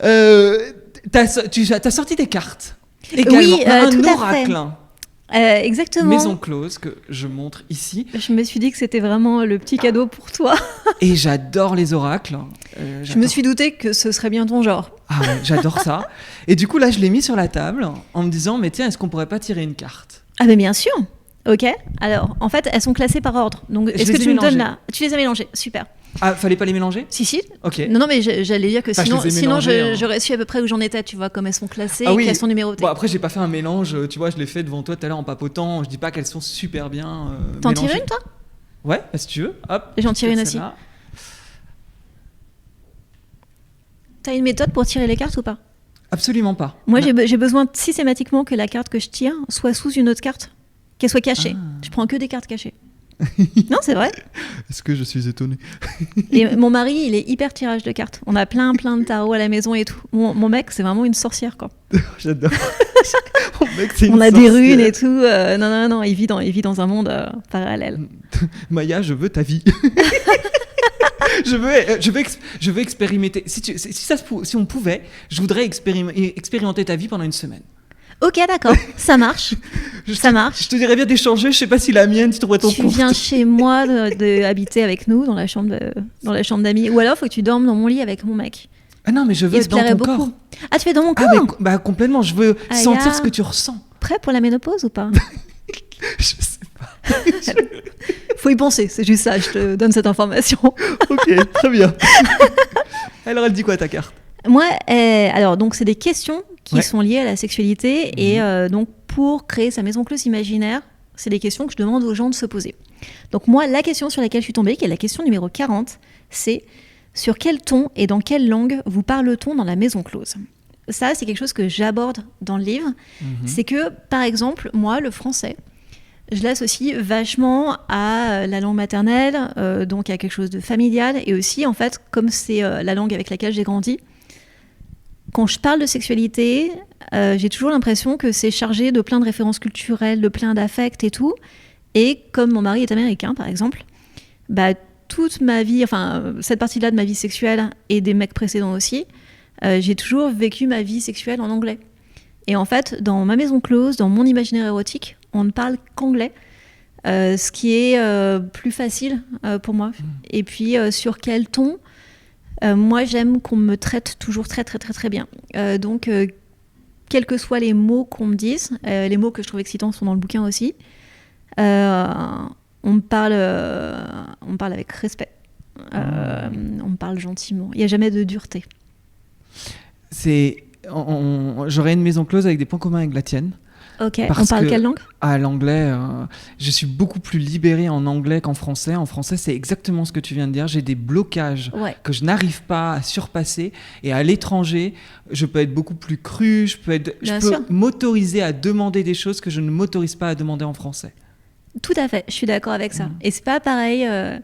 T'as sorti des cartes. Également, oui, un oracle. Exactement. Maison close que je montre ici. Je me suis dit que c'était vraiment le petit cadeau pour toi. Et j'adore les oracles. Je me suis douté que ce serait bien ton genre. Ah ouais, j'adore ça. Et du coup là, je l'ai mis sur la table en me disant, mais tiens, est-ce qu'on pourrait pas tirer une carte ? Ah mais bien sûr. Ok. Alors, en fait, elles sont classées par ordre. Donc, Je est-ce que les ai tu me donnes mélangées. là? Tu les as mélangées. Super. Ah, fallait pas les mélanger? Si. Ok. Non, mais j'allais dire que Enfin, je sinon, les ai mélangées, hein. j'aurais su à peu près où j'en étais, tu vois, comme elles sont classées Ah et oui. qu'elles sont numérotées. Bon, après, j'ai pas fait un mélange, tu vois, je l'ai fait devant toi tout à l'heure en papotant. Je dis pas qu'elles sont super bien T'en tires mélangées. une, toi? Ouais, bah, si tu veux. Hop. J'en tire une peut-être aussi. celle-là. T'as une méthode pour tirer les cartes ou pas? Absolument pas. Moi, Non. j'ai besoin systématiquement que la carte que je tire soit sous une autre carte, qu'elle soit cachée. Ah. Je prends que des cartes cachées. Non, c'est vrai. Est-ce que je suis étonné? Et mon mari, il est hyper tirage de cartes. On a plein de tarots à la maison et tout. Mon mec, c'est vraiment une sorcière, quoi. J'adore. Mon mec, c'est On une a des sorcière. runes et tout. Non, il vit dans un monde parallèle. Maya, je veux ta vie. je veux expérimenter. Si on pouvait, je voudrais expérimenter ta vie pendant une semaine. Ok, d'accord, ça marche. Ça marche. Je te dirais bien d'échanger. Je sais pas si la mienne, tu trouverais ton Tu compte. viens chez moi de habiter avec nous dans la chambre d'amis. Ou alors, faut que tu dormes dans mon lit avec mon mec. Ah non, mais je veux Il être se dans plairait ton beaucoup. corps. Ah, tu fais dans mon Ah, corps? mais complètement. Je veux Aïe, sentir ah. ce que tu ressens. Prêt pour la ménopause ou pas? Je sais pas. Faut y penser, c'est juste ça, je te donne cette information. Ok, très bien. Alors, elle dit quoi ta carte? Moi, alors, donc, c'est des questions qui Ouais. sont liées à la sexualité. Et donc, pour créer sa maison close imaginaire, c'est des questions que je demande aux gens de se poser. Donc, moi, la question sur laquelle je suis tombée, qui est la question numéro 40, c'est sur quel ton et dans quelle langue vous parle-t-on dans la maison close? Ça, c'est quelque chose que j'aborde dans le livre. C'est que, par exemple, moi, le français, je l'associe vachement à la langue maternelle, donc à quelque chose de familial. Et aussi, en fait, comme c'est la langue avec laquelle j'ai grandi, quand je parle de sexualité, j'ai toujours l'impression que c'est chargé de plein de références culturelles, de plein d'affects et tout. Et comme mon mari est américain, par exemple, bah, toute ma vie, enfin, cette partie-là de ma vie sexuelle et des mecs précédents aussi, j'ai toujours vécu ma vie sexuelle en anglais. Et en fait, dans ma maison close, dans mon imaginaire érotique, on ne parle qu'anglais, ce qui est plus facile pour moi. Et puis, sur quel ton? Moi, j'aime qu'on me traite toujours très, très, très, très bien. Donc, quels que soient les mots qu'on me dise, les mots que je trouve excitants sont dans le bouquin aussi, on me parle avec respect. On me parle gentiment. Il n'y a jamais de dureté. J'aurais une maison close avec des points communs avec la tienne. Ok, Parce on parle que- quelle langue? Ah, l'anglais, je suis beaucoup plus libéré en anglais qu'en français. En français, c'est exactement ce que tu viens de dire. J'ai des blocages Ouais. que je n'arrive pas à surpasser. Et à l'étranger, je peux être beaucoup plus cru. Je Bien peux sûr. m'autoriser à demander des choses que je ne m'autorise pas à demander en français. Tout à fait, je suis d'accord avec ça. Et c'est pas pareil de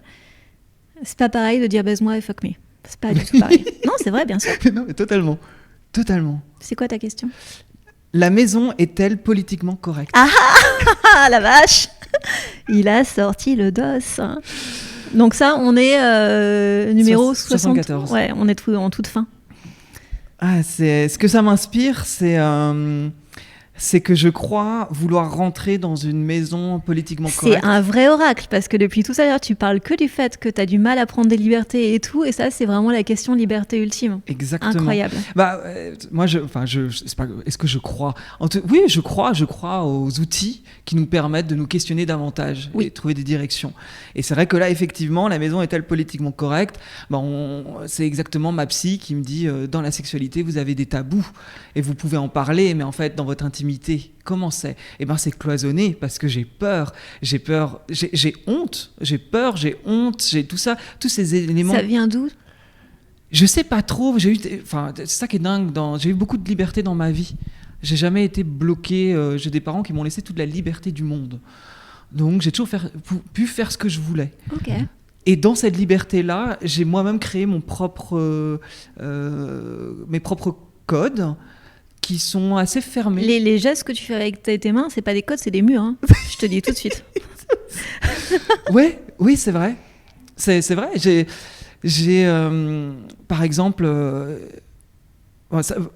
dire baise-moi et fuck me. C'est pas du tout pareil. Non, c'est vrai, bien sûr. Non, mais totalement. Totalement. C'est quoi ta question? La maison est-elle politiquement correcte? Ah la vache! Il a sorti le dos. Donc ça, on est numéro 74. Ouais, on est en toute fin. Ah, ce que ça m'inspire, c'est que je crois vouloir rentrer dans une maison politiquement C'est correcte. un vrai oracle, parce que depuis tout à l'heure, tu parles que du fait que tu as du mal à prendre des libertés et tout, et ça, c'est vraiment la question liberté ultime. Exactement. Incroyable. Bah, moi, c'est pas, est-ce que je crois Oui, je crois aux outils qui nous permettent de nous questionner davantage Oui. et trouver des directions. Et c'est vrai que là, effectivement, la maison est-elle politiquement correcte? Bah, c'est exactement ma psy qui me dit dans la sexualité, vous avez des tabous et vous pouvez en parler, mais en fait, dans votre intimité, comment c'est? Eh ben, c'est cloisonné parce que j'ai peur, j'ai honte, j'ai tout ça, tous ces éléments. Ça vient d'où? Je sais pas trop. C'est ça qui est dingue. J'ai eu beaucoup de liberté dans ma vie. J'ai jamais été bloqué. J'ai des parents qui m'ont laissé toute la liberté du monde. Donc j'ai toujours pu faire ce que je voulais. Ok. Et dans cette liberté-là, j'ai moi-même créé mes propres codes qui sont assez fermés. Les gestes que tu fais avec tes mains, c'est pas des codes, c'est des murs. Hein. Je te dis tout de suite. Oui, c'est vrai. C'est vrai. J'ai par exemple,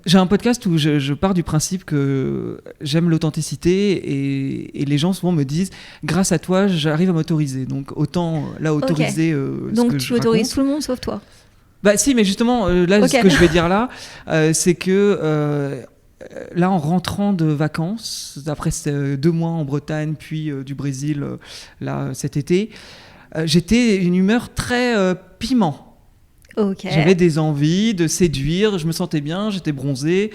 j'ai un podcast où je pars du principe que j'aime l'authenticité et les gens souvent me disent grâce à toi j'arrive à m'autoriser, donc autant là autoriser ce Donc que tu je autorises raconte. tout le monde sauf toi. Bah si, mais justement là Ok. ce que je vais dire là c'est que là, en rentrant de vacances, après 2 mois en Bretagne, puis du Brésil, là, cet été, j'étais une humeur très piment. Ok. J'avais des envies de séduire, je me sentais bien, j'étais bronzée,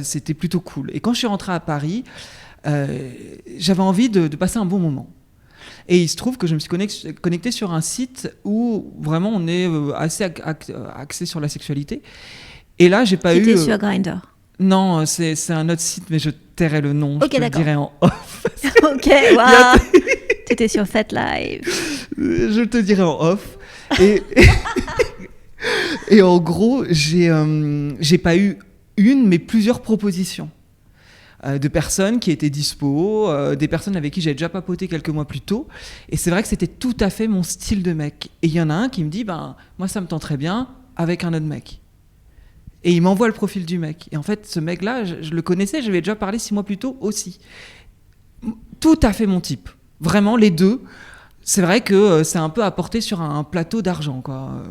c'était plutôt cool. Et quand je suis rentrée à Paris, j'avais envie de passer un bon moment. Et il se trouve que je me suis connecté sur un site où vraiment on est assez axé sur la sexualité. Et là, j'ai pas eu... C'était sur Grindr. Non, c'est un autre site, mais je tairai le nom. Ok, je te d'accord. le dirai en off. Ok, waouh. T'étais sur Fat Live. Je te dirai en off. Et en gros, j'ai pas eu une, mais plusieurs propositions de personnes qui étaient dispo, des personnes avec qui j'avais déjà papoté quelques mois plus tôt. Et c'est vrai que c'était tout à fait mon style de mec. Et il y en a un qui me dit, moi ça me tenterait bien avec un autre mec. Et il m'envoie le profil du mec. Et en fait, ce mec-là, je le connaissais, j'avais déjà parlé 6 mois plus tôt aussi. Tout à fait mon type. Vraiment, les deux. C'est vrai que c'est un peu apporté sur un plateau d'argent, quoi.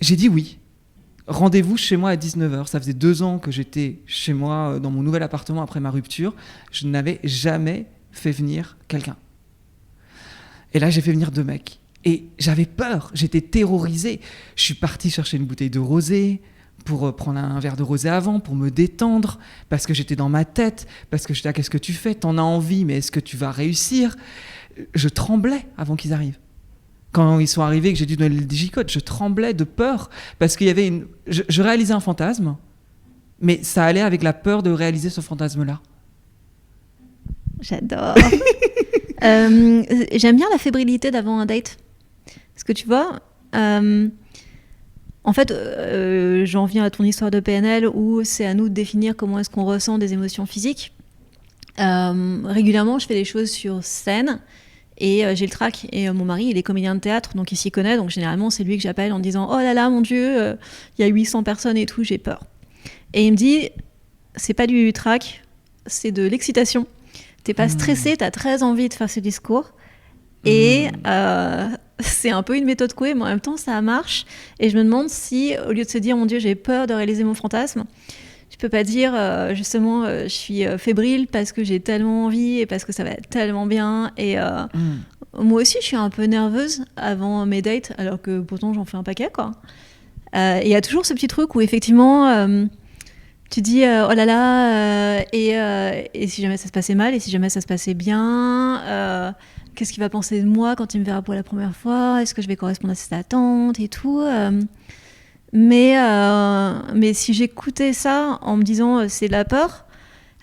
J'ai dit oui. Rendez-vous chez moi à 19h. Ça faisait 2 ans que j'étais chez moi dans mon nouvel appartement après ma rupture. Je n'avais jamais fait venir quelqu'un. Et là, j'ai fait venir 2 mecs. Et j'avais peur, j'étais terrorisée. Je suis partie chercher une bouteille de rosé pour prendre un verre de rosé avant, pour me détendre, parce que j'étais dans ma tête, parce que j'étais qu'est-ce que tu fais ? T'en as envie, mais est-ce que tu vas réussir ? Je tremblais avant qu'ils arrivent. Quand ils sont arrivés et que j'ai dû donner le digicode, je tremblais de peur parce qu'il y avait je réalisais un fantasme, mais ça allait avec la peur de réaliser ce fantasme-là. J'adore. J'aime bien la fébrilité d'avant un date. Parce que tu vois, en fait, j'en viens à ton histoire de PNL où c'est à nous de définir comment est-ce qu'on ressent des émotions physiques. Régulièrement, je fais des choses sur scène. Et j'ai le trac, et mon mari il est comédien de théâtre, donc il s'y connaît, donc généralement c'est lui que j'appelle en disant oh là là mon Dieu, il y a 800 personnes et tout, j'ai peur. Et il me dit c'est pas du trac, c'est de l'excitation, t'es pas stressé, t'as très envie de faire ce discours, et c'est un peu une méthode couée, mais en même temps ça marche, et je me demande si au lieu de se dire mon Dieu j'ai peur de réaliser mon fantasme, je peux pas dire justement je suis fébrile parce que j'ai tellement envie et parce que ça va tellement bien, et moi aussi je suis un peu nerveuse avant mes dates alors que pourtant j'en fais un paquet quoi. Il y a toujours ce petit truc où effectivement tu dis oh là là et si jamais ça se passait mal et si jamais ça se passait bien, qu'est-ce qu'il va penser de moi quand il me verra pour la première fois, est-ce que je vais correspondre à ses attentes et tout. Mais si j'écoutais ça en me disant c'est de la peur,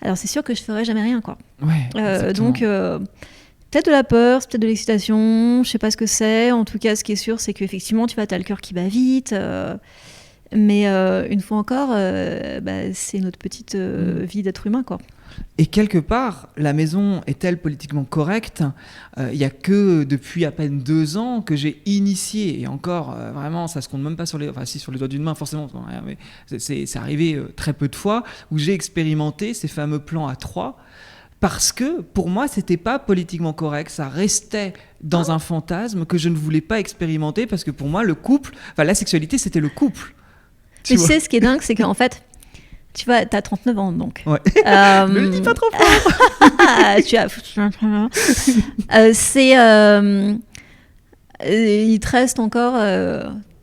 alors c'est sûr que je ferais jamais rien quoi. Ouais, donc peut-être de la peur, c'est peut-être de l'excitation, je sais pas ce que c'est. En tout cas, ce qui est sûr, c'est qu'effectivement, tu vois, t'as le cœur qui bat vite. Mais une fois encore, c'est notre petite vie d'être humain quoi. Et quelque part, la maison est-elle politiquement correcte ? Il n'y a que depuis à peine 2 ans que j'ai initié, et encore, vraiment, ça se compte même pas sur les doigts d'une main, forcément, mais c'est arrivé très peu de fois, où j'ai expérimenté ces fameux plans à 3, parce que pour moi, c'était pas politiquement correct, ça restait dans un fantasme que je ne voulais pas expérimenter, parce que pour moi, la sexualité, c'était le couple. Tu sais, ce qui est dingue, c'est qu'en fait, tu vois, t'as 39 ans, donc. Ouais. Ne le dis pas trop fort. Tu as... il te reste encore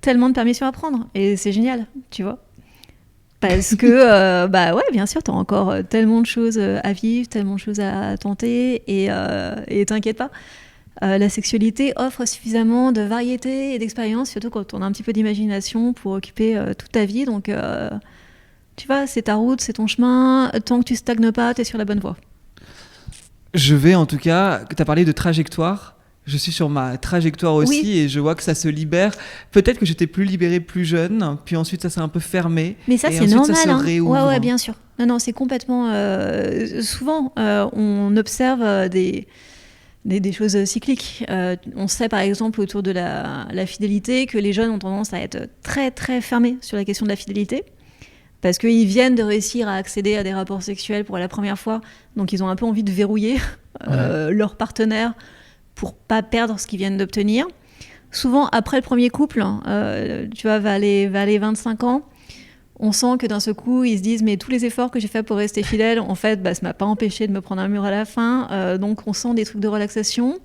tellement de permissions à prendre. Et c'est génial, tu vois. Parce que, ouais, bien sûr, t'as encore tellement de choses à vivre, tellement de choses à tenter. Et t'inquiète pas. La sexualité offre suffisamment de variété et d'expérience, surtout quand on a un petit peu d'imagination pour occuper toute ta vie. Donc... tu vois, c'est ta route, c'est ton chemin. Tant que tu stagnes pas, t'es sur la bonne voie. Je vais en tout cas, tu as parlé de trajectoire. Je suis sur ma trajectoire aussi, oui. Et je vois que ça se libère. Peut-être que j'étais plus libérée plus jeune, puis ensuite ça s'est un peu fermé. Mais ça, c'est normal. Ça se réouvre. Ouais, bien sûr. Non, c'est complètement... souvent, on observe des choses cycliques. On sait par exemple autour de la fidélité que les jeunes ont tendance à être très très fermés sur la question de la fidélité. Parce qu'ils viennent de réussir à accéder à des rapports sexuels pour la première fois, donc ils ont un peu envie de verrouiller leur partenaire pour pas perdre ce qu'ils viennent d'obtenir. Souvent, après le premier couple, tu vois, va aller 25 ans, On sent que d'un seul coup, ils se disent mais tous les efforts que j'ai fait pour rester fidèle, en fait, ça m'a pas empêché de me prendre un mur à la fin. Donc on sent des trucs de relaxation.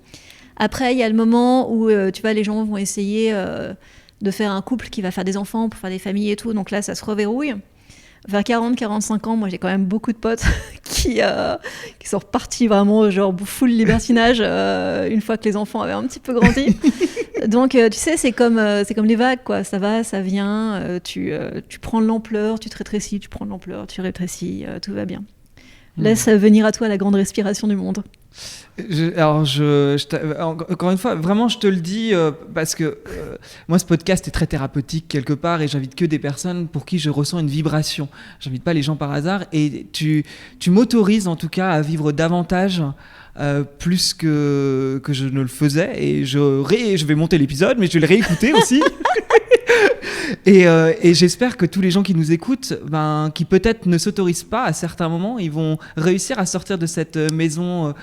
Après, il y a le moment où tu vois, les gens vont essayer de faire un couple qui va faire des enfants pour faire des familles et tout. Donc là, ça se reverrouille. Vers 40-45 ans, moi j'ai quand même beaucoup de potes qui sont repartis vraiment genre full libertinage une fois que les enfants avaient un petit peu grandi. Donc tu sais, c'est comme les vagues, quoi. Ça va, ça vient, tu prends de l'ampleur, tu te rétrécis, tu prends de l'ampleur, tu rétrécis, tout va bien. Laisse venir à toi la grande respiration du monde. Encore une fois, vraiment, je te le dis parce que moi, ce podcast est très thérapeutique quelque part et j'invite que des personnes pour qui je ressens une vibration. J'invite pas les gens par hasard et tu m'autorises en tout cas à vivre davantage plus que je ne le faisais et je vais monter l'épisode, mais je vais le réécouter aussi. Et j'espère que tous les gens qui nous écoutent, qui peut-être ne s'autorisent pas à certains moments, ils vont réussir à sortir de cette maison,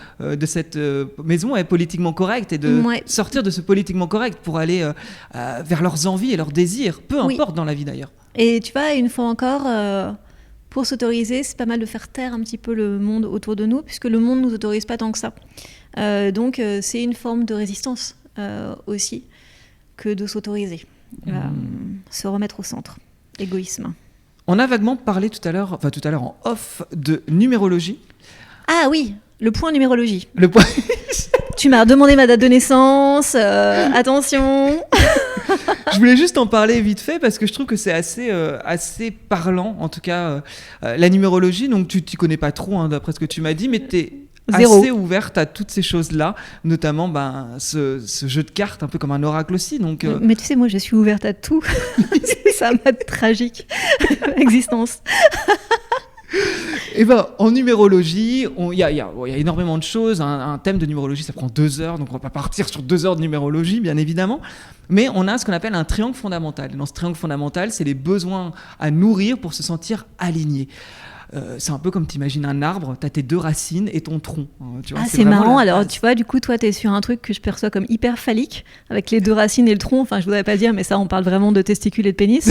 politiquement correcte et de sortir de ce politiquement correct pour aller vers leurs envies et leurs désirs, peu importe dans la vie d'ailleurs. Et tu vois, une fois encore, pour s'autoriser, c'est pas mal de faire taire un petit peu le monde autour de nous, puisque le monde ne nous autorise pas tant que ça. Donc c'est une forme de résistance aussi que de s'autoriser. Se remettre au centre, l'égoïsme. On a vaguement parlé tout à l'heure en off de numérologie. Ah oui, le point numérologie. Le point. Tu m'as demandé ma date de naissance, attention. Je voulais juste en parler vite fait parce que je trouve que c'est assez parlant, en tout cas la numérologie. Donc tu t'y connais pas trop d'après ce que tu m'as dit, mais t'es assez ouverte à toutes ces choses-là, notamment ce jeu de cartes, un peu comme un oracle aussi. Donc, Mais tu sais, moi je suis ouverte à tout. C'est un mode tragique existence. Et en numérologie, il y a énormément de choses. Un thème de numérologie, ça prend 2 heures, donc on va pas partir sur 2 heures de numérologie, bien évidemment. Mais on a ce qu'on appelle un triangle fondamental. Et dans ce triangle fondamental, c'est les besoins à nourrir pour se sentir aligné. C'est un peu comme t'imagines un arbre, t'as tes 2 racines et ton tronc. Tu vois, c'est marrant. Alors, tu vois, du coup, toi, t'es sur un truc que je perçois comme hyper phallique, avec les 2 racines et le tronc. Enfin, je voudrais pas dire, mais ça, on parle vraiment de testicules et de pénis.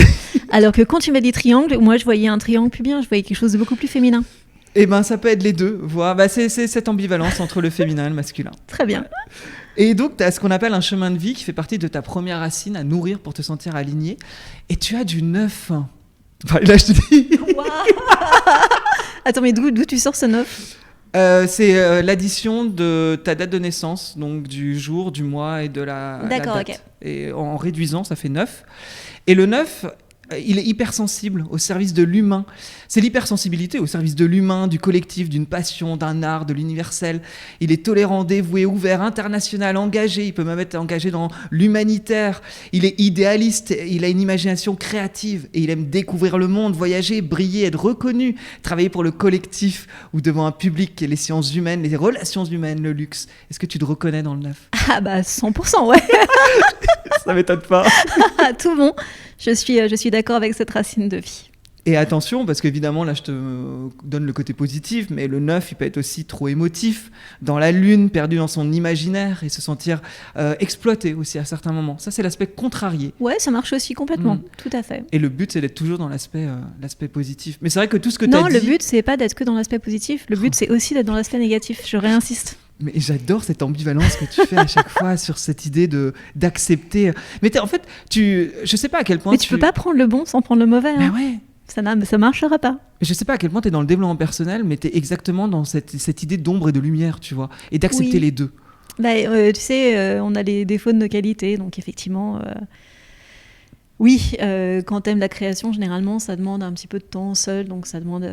Alors que quand tu m'as dit triangle, moi, je voyais un triangle pubien, je voyais quelque chose de beaucoup plus féminin. Eh ça peut être les deux. C'est cette ambivalence entre le féminin et le masculin. Très bien. Et donc, tu as ce qu'on appelle un chemin de vie qui fait partie de ta première racine à nourrir pour te sentir aligné. Et tu as du 9. Là, je te dis... Attends, mais d'où tu sors ce 9 ? C'est l'addition de ta date de naissance, donc du jour, du mois et de la date. Ok. Et en réduisant, ça fait 9. Et le 9... il est hypersensible au service de l'humain. C'est l'hypersensibilité au service de l'humain, du collectif, d'une passion, d'un art, de l'universel. Il est tolérant, dévoué, ouvert, international, engagé. Il peut même être engagé dans l'humanitaire. Il est idéaliste, il a une imagination créative et il aime découvrir le monde, voyager, briller, être reconnu, travailler pour le collectif ou devant un public, les sciences humaines, les relations humaines, le luxe. Est-ce que tu te reconnais dans le 9 ? 100%, ouais. Ça m'étonne pas. Tout bon. Je suis d'accord avec cette racine de vie. Et attention, parce qu'évidemment, là, je te donne le côté positif, mais le 9, il peut être aussi trop émotif, dans la lune, perdu dans son imaginaire, et se sentir exploité aussi à certains moments. Ça, c'est l'aspect contrarié. Ouais, ça marche aussi complètement, tout à fait. Et le but, c'est d'être toujours dans l'aspect positif. Mais c'est vrai que tout ce que tu as dit... Non, le but, c'est pas d'être que dans l'aspect positif. Le but, c'est aussi d'être dans l'aspect négatif. Je réinsiste. Mais j'adore cette ambivalence que tu fais à chaque fois sur cette idée d'accepter. Mais en fait, je sais pas à quel point... Mais tu peux pas prendre le bon sans prendre le mauvais. Mais ouais. Ça marchera pas. Je sais pas à quel point tu es dans le développement personnel, mais tu es exactement dans cette idée d'ombre et de lumière, tu vois, et d'accepter les deux. Tu sais, on a les défauts de nos qualités, donc effectivement... Oui, quand t'aimes la création, généralement, ça demande un petit peu de temps seul, donc ça demande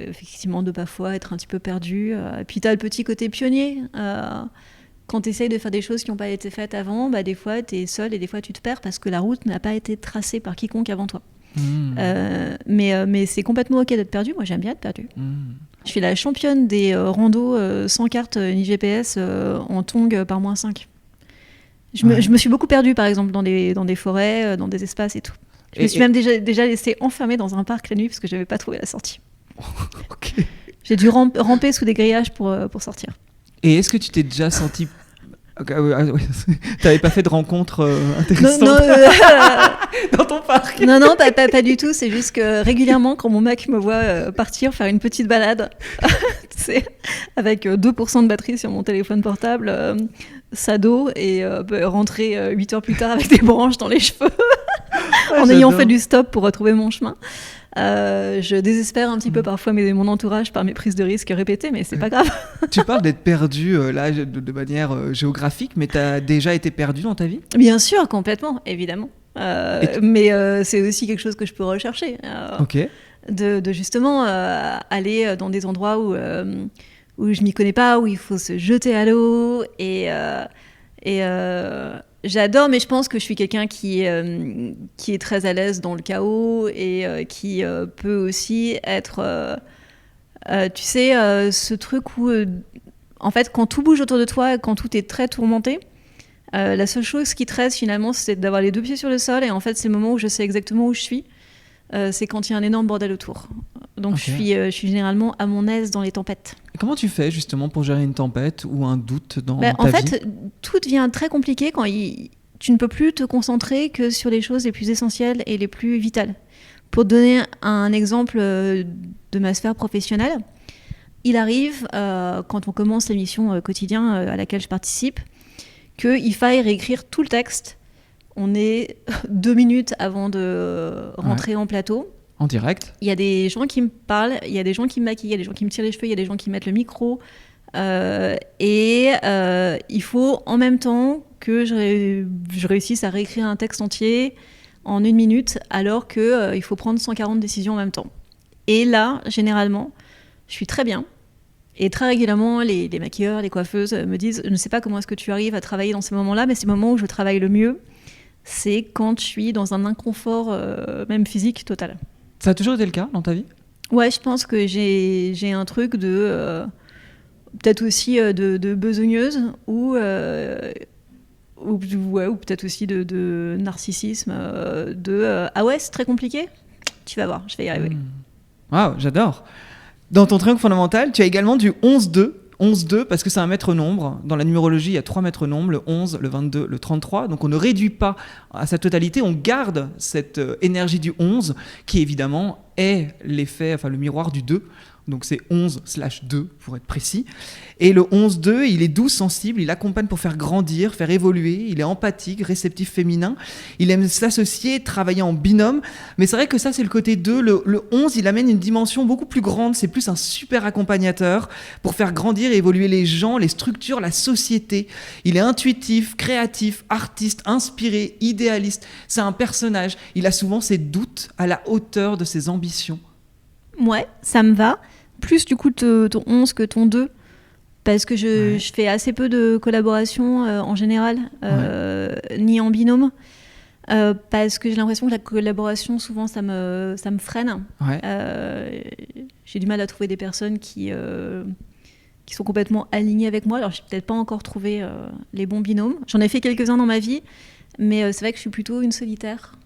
effectivement de parfois être un petit peu perdu. Et puis t'as le petit côté pionnier. Quand t'essayes de faire des choses qui n'ont pas été faites avant, des fois t'es seul et des fois tu te perds parce que la route n'a pas été tracée par quiconque avant toi. Mais c'est complètement ok d'être perdu. Moi, j'aime bien être perdu. Je suis la championne des randos sans carte ni GPS en tongs par -5. Je me suis beaucoup perdue, par exemple, dans des forêts, dans des espaces et tout. Je me suis même déjà laissée enfermer dans un parc la nuit parce que je n'avais pas trouvé la sortie. Okay. J'ai dû ramper sous des grillages pour sortir. Et est-ce que tu t'es déjà senti T'avais pas fait de rencontres Non, intéressantes non, dans ton parc? non, pas du tout. C'est juste que régulièrement, quand mon mec me voit partir faire une petite balade, c'est avec 2% de batterie sur mon téléphone portable, sado, et rentrer 8 heures plus tard avec des branches dans les cheveux, en ayant fait du stop pour retrouver mon chemin. Je désespère un petit peu parfois mon entourage par mes prises de risques répétées, mais c'est pas grave. Tu parles d'être perdu là de manière géographique, mais t'as déjà été perdu dans ta vie? Bien sûr, complètement, évidemment. Mais c'est aussi quelque chose que je peux rechercher. Ok. De justement aller dans des endroits où je m'y connais pas, où il faut se jeter à l'eau. Et j'adore, mais je pense que je suis quelqu'un qui est très à l'aise dans le chaos et qui peut aussi être, tu sais, ce truc où, en fait, quand tout bouge autour de toi, quand tout est très tourmenté, la seule chose qui te reste finalement, c'est d'avoir les deux pieds sur le sol. Et en fait, c'est le moment où je sais exactement où je suis. C'est quand il y a un énorme bordel autour. Donc je suis généralement à mon aise dans les tempêtes. Et comment tu fais justement pour gérer une tempête ou un doute dans ta en vie? fait, tout devient très compliqué quand tu ne peux plus te concentrer que sur les choses les plus essentielles et les plus vitales. Pour te donner un exemple de ma sphère professionnelle, il arrive, quand on commence l'émission quotidien à laquelle je participe, qu'il faille réécrire tout le texte. On est 2 minutes avant de rentrer en plateau. En direct. Il y a des gens qui me parlent, il y a des gens qui me maquillent, il y a des gens qui me tirent les cheveux, il y a des gens qui mettent le micro. Il faut en même temps que je réussisse à réécrire un texte entier en 1 minute, alors qu'il faut prendre 140 décisions en même temps. Et là, généralement, je suis très bien. Et très régulièrement, les maquilleurs, les coiffeuses me disent « Je ne sais pas comment est-ce que tu arrives à travailler dans ces moments-là, mais c'est le moment où je travaille le mieux. C'est quand je suis dans un inconfort, même physique, total. » Ça a toujours été le cas dans ta vie? Ouais, je pense que j'ai un truc de... peut-être aussi de besogneuse ou peut-être aussi de narcissisme. Ah ouais, c'est très compliqué? Tu vas voir, je vais y arriver. Waouh, j'adore. Dans ton triangle fondamental, tu as également du 11-2. 11-2 parce que c'est un maître nombre. Dans la numérologie, il y a 3 maîtres nombres, le 11, le 22, le 33. Donc on ne réduit pas à sa totalité, on garde cette énergie du 11 qui évidemment est l'effet, le miroir du 2. Donc c'est 11/2 pour être précis. Et le 11-2, il est doux, sensible, il accompagne pour faire grandir, faire évoluer, il est empathique, réceptif féminin, il aime s'associer, travailler en binôme. Mais c'est vrai que ça, c'est le côté 2. Le 11, il amène une dimension beaucoup plus grande, c'est plus un super accompagnateur pour faire grandir et évoluer les gens, les structures, la société. Il est intuitif, créatif, artiste, inspiré, idéaliste. C'est un personnage, il a souvent ses doutes à la hauteur de ses ambitions. Ouais, ça me va. Plus du coup ton 11 que ton 2, parce que je fais assez peu de collaborations en général, ni en binôme, parce que j'ai l'impression que la collaboration, souvent, ça me freine. Ouais. J'ai du mal à trouver des personnes qui sont complètement alignées avec moi. Alors, je n'ai peut-être pas encore trouvé les bons binômes. J'en ai fait quelques-uns dans ma vie, mais c'est vrai que je suis plutôt une solitaire.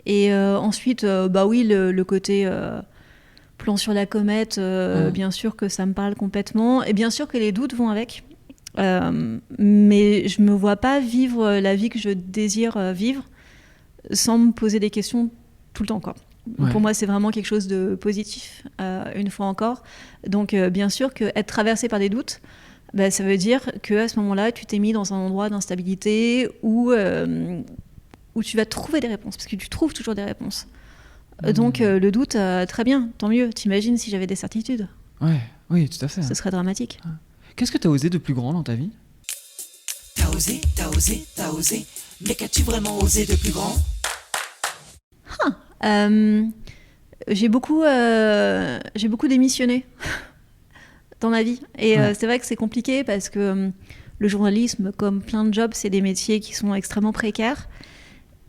Et ensuite, oui, le côté plan sur la comète, bien sûr que ça me parle complètement. Et bien sûr que les doutes vont avec. Mais je ne me vois pas vivre la vie que je désire vivre sans me poser des questions tout le temps, quoi. Ouais. Pour moi, c'est vraiment quelque chose de positif, une fois encore. Donc, bien sûr qu'être traversé par des doutes, ça veut dire qu'à ce moment-là, tu t'es mis dans un endroit d'instabilité où tu vas trouver des réponses, parce que tu trouves toujours des réponses. Donc le doute, très bien, tant mieux. T'imagines si j'avais des certitudes? Oui, tout à fait. Ce serait dramatique. Qu'est-ce que tu as osé de plus grand dans ta vie? T'as osé, mais qu'as-tu vraiment osé de plus grand? J'ai beaucoup démissionné dans ma vie. Et c'est vrai que c'est compliqué parce que le journalisme, comme plein de jobs, c'est des métiers qui sont extrêmement précaires.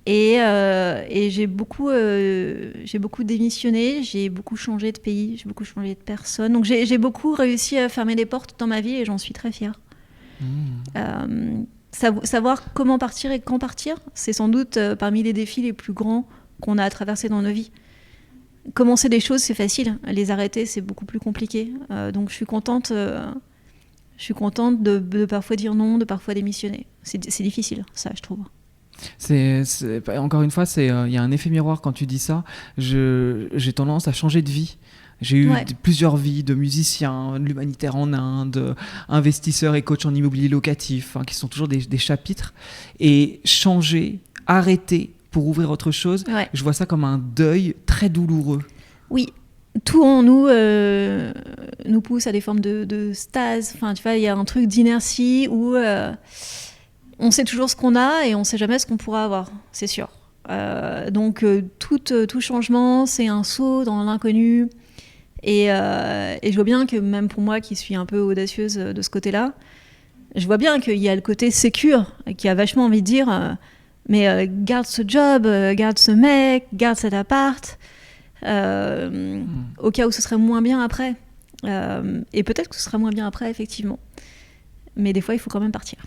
Et j'ai beaucoup démissionné, j'ai beaucoup changé de pays, j'ai beaucoup changé de personne. Donc j'ai beaucoup réussi à fermer des portes dans ma vie et j'en suis très fière. Savoir comment partir et quand partir, c'est sans doute parmi les défis les plus grands qu'on a à traverser dans nos vies. Commencer des choses, c'est facile. Les arrêter, c'est beaucoup plus compliqué. Donc je suis contente Je suis contente de parfois dire non, de parfois démissionner. C'est difficile, ça, je trouve. Encore une fois, il y a un effet miroir quand tu dis ça. J'ai tendance à changer de vie. J'ai eu plusieurs vies de musicien, de l'humanitaire en Inde, investisseur et coach en immobilier locatif, qui sont toujours des chapitres. Et changer, arrêter pour ouvrir autre chose, je vois ça comme un deuil très douloureux. Oui, tout en nous pousse à des formes de stase. Enfin, tu vois, il y a un truc d'inertie où on sait toujours ce qu'on a et on sait jamais ce qu'on pourra avoir, c'est sûr. Donc tout changement, c'est un saut dans l'inconnu. Et je vois bien que même pour moi qui suis un peu audacieuse de ce côté-là, je vois bien qu'il y a le côté sécure qui a vachement envie de dire mais garde ce job, garde ce mec, garde cet appart, au cas où ce serait moins bien après. Et peut-être que ce sera moins bien après, effectivement. Mais des fois, il faut quand même partir.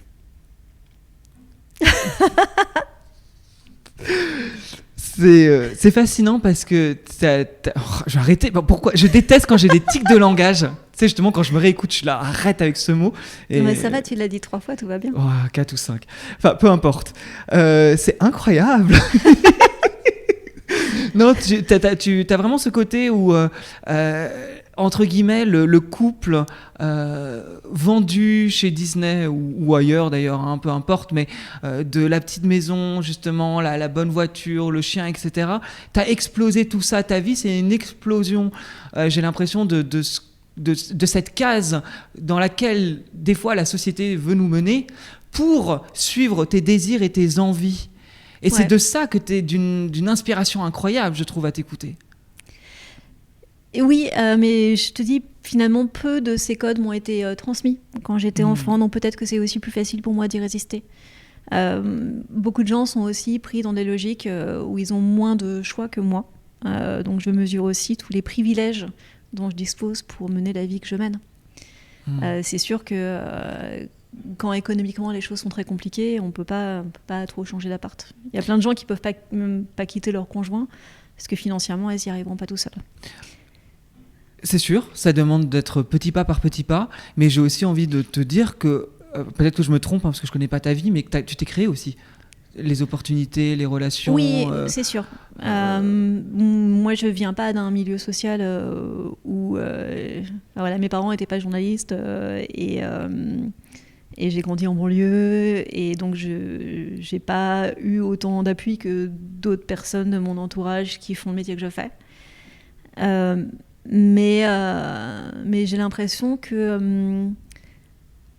C'est fascinant parce que je vais arrêter. Pourquoi je déteste quand j'ai des tics de langage. Tu sais, justement, quand je me réécoute, je là, arrête avec ce mot. Et... Non, mais ça va, tu l'as dit 3 fois, tout va bien. 4 ou 5. Enfin, peu importe. C'est incroyable. Non, tu as vraiment ce côté où, entre guillemets, le couple vendu chez Disney ou ailleurs d'ailleurs, peu importe, mais de la petite maison, justement, la bonne voiture, le chien, etc. Tu as explosé tout ça. Ta vie, c'est une explosion, j'ai l'impression, de cette case dans laquelle, des fois, la société veut nous mener pour suivre tes désirs et tes envies. Et c'est de ça que tu es d'une inspiration incroyable, je trouve, à t'écouter. Et oui, mais je te dis, finalement, peu de ces codes m'ont été transmis quand j'étais enfant, donc peut-être que c'est aussi plus facile pour moi d'y résister. Beaucoup de gens sont aussi pris dans des logiques où ils ont moins de choix que moi. Donc je mesure aussi tous les privilèges dont je dispose pour mener la vie que je mène. C'est sûr que... quand économiquement les choses sont très compliquées, on peut pas trop changer d'appart. Il y a plein de gens qui peuvent pas quitter leur conjoint parce que financièrement, elles y arriveront pas tout seules. C'est sûr, ça demande d'être petit pas par petit pas, mais j'ai aussi envie de te dire que, peut-être que je me trompe parce que je connais pas ta vie, mais que tu t'es créé aussi. Les opportunités, les relations... Oui, c'est sûr. Moi, je viens pas d'un milieu social où... voilà, mes parents n'étaient pas journalistes et j'ai grandi en banlieue et donc je n'ai pas eu autant d'appui que d'autres personnes de mon entourage qui font le métier que je fais. Mais j'ai l'impression que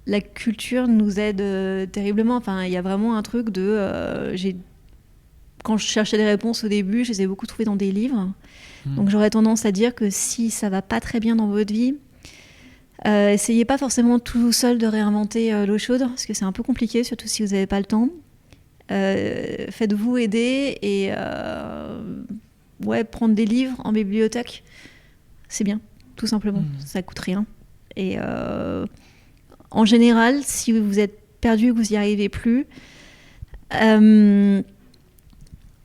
la culture nous aide terriblement. Enfin, il y a vraiment un truc de... quand je cherchais des réponses au début, je les ai beaucoup trouvées dans des livres. Donc j'aurais tendance à dire que si ça va pas très bien dans votre vie, essayez pas forcément tout seul de réinventer l'eau chaude, parce que c'est un peu compliqué, surtout si vous n'avez pas le temps. Faites-vous aider et prendre des livres en bibliothèque, c'est bien, tout simplement. Ça coûte rien. Et en général, si vous êtes perdu et que vous n'y arrivez plus,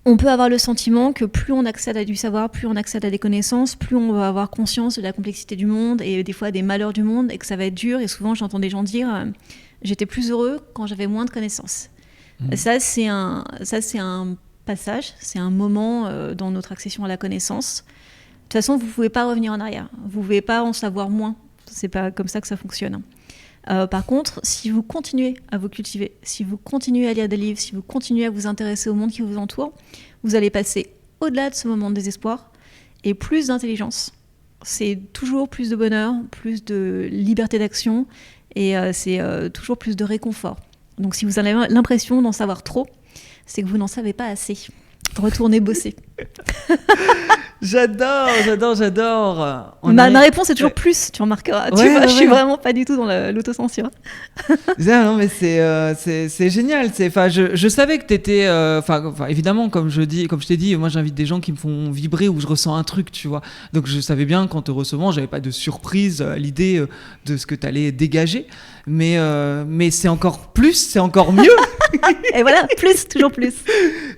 on peut avoir le sentiment que plus on accède à du savoir, plus on accède à des connaissances, plus on va avoir conscience de la complexité du monde et des fois des malheurs du monde et que ça va être dur. Et souvent, j'entends des gens dire j'étais plus heureux quand j'avais moins de connaissances. Ça, c'est un passage, c'est un moment dans notre accession à la connaissance. De toute façon, vous ne pouvez pas revenir en arrière. Vous ne pouvez pas en savoir moins. Ce n'est pas comme ça que ça fonctionne. Par contre, si vous continuez à vous cultiver, si vous continuez à lire des livres, si vous continuez à vous intéresser au monde qui vous entoure, vous allez passer au-delà de ce moment de désespoir et plus d'intelligence. C'est toujours plus de bonheur, plus de liberté d'action et c'est toujours plus de réconfort. Donc si vous avez l'impression d'en savoir trop, c'est que vous n'en savez pas assez. Retournez bosser. J'adore. Ma réponse est toujours plus, tu remarqueras. Je suis vraiment pas du tout dans l'autocensure. Non, mais c'est génial. Je savais que t'étais... évidemment, comme je t'ai dit, moi j'invite des gens qui me font vibrer où je ressens un truc, tu vois. Donc je savais bien qu'en te recevant, j'avais pas de surprise à l'idée de ce que t'allais dégager. Mais c'est encore plus, c'est encore mieux. Et voilà, plus, toujours plus.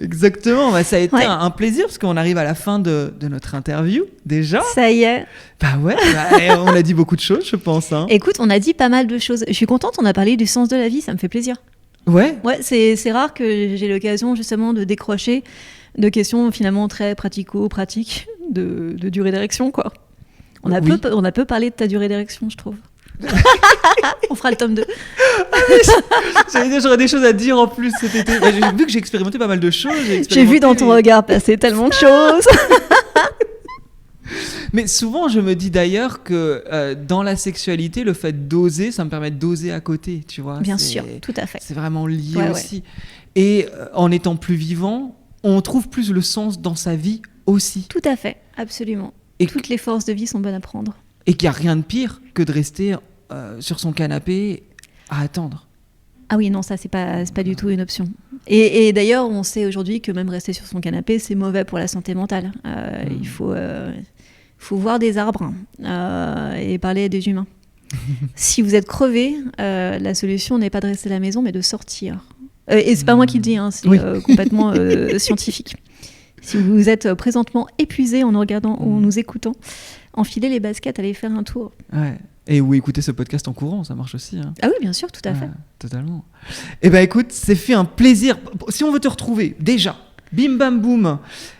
Exactement, bah, ça a été Ouais. un plaisir parce qu'on arrive à la fin de notre interview déjà. Ça y est. Bah ouais, bah, on a dit beaucoup de choses, je pense. Hein. Écoute, on a dit pas mal de choses. Je suis contente, on a parlé du sens de la vie, ça me fait plaisir. Ouais, Ouais, c'est rare que j'ai l'occasion justement de décrocher de questions finalement très pratico-pratiques de durée d'érection, quoi. On a peu parlé de ta durée d'érection, je trouve. On fera le tome 2. j'allais dire, j'aurais des choses à dire en plus cet été. Bah, vu que j'ai expérimenté pas mal de choses. J'ai vu dans ton regard passer tellement de choses. Mais souvent, je me dis d'ailleurs que dans la sexualité, le fait d'oser, ça me permet d'oser à côté, tu vois. Bien sûr, tout à fait. C'est vraiment lié Ouais, aussi. Et en étant plus vivant, on trouve plus le sens dans sa vie aussi. Tout à fait, absolument. Et Toutes les forces de vie sont bonnes à prendre. Et qu'il n'y a rien de pire que de rester sur son canapé à attendre. Ah oui, non, ça, c'est pas du tout une option. Et d'ailleurs, on sait aujourd'hui que même rester sur son canapé, c'est mauvais pour la santé mentale. Il faut voir des arbres et parler à des humains. Si vous êtes crevé, la solution n'est pas de rester à la maison, mais de sortir. Et c'est pas moi qui le dis, hein, c'est Oui. complètement scientifique. Si vous êtes présentement épuisé en nous regardant ou en nous écoutant, enfilez les baskets, allez faire un tour. Ouais. Et ou écouter ce podcast en courant, ça marche aussi. Hein. Ah oui, bien sûr, tout à fait. Totalement. Eh ben écoute, c'est fait un plaisir. Si on veut te retrouver, déjà, bim bam boum,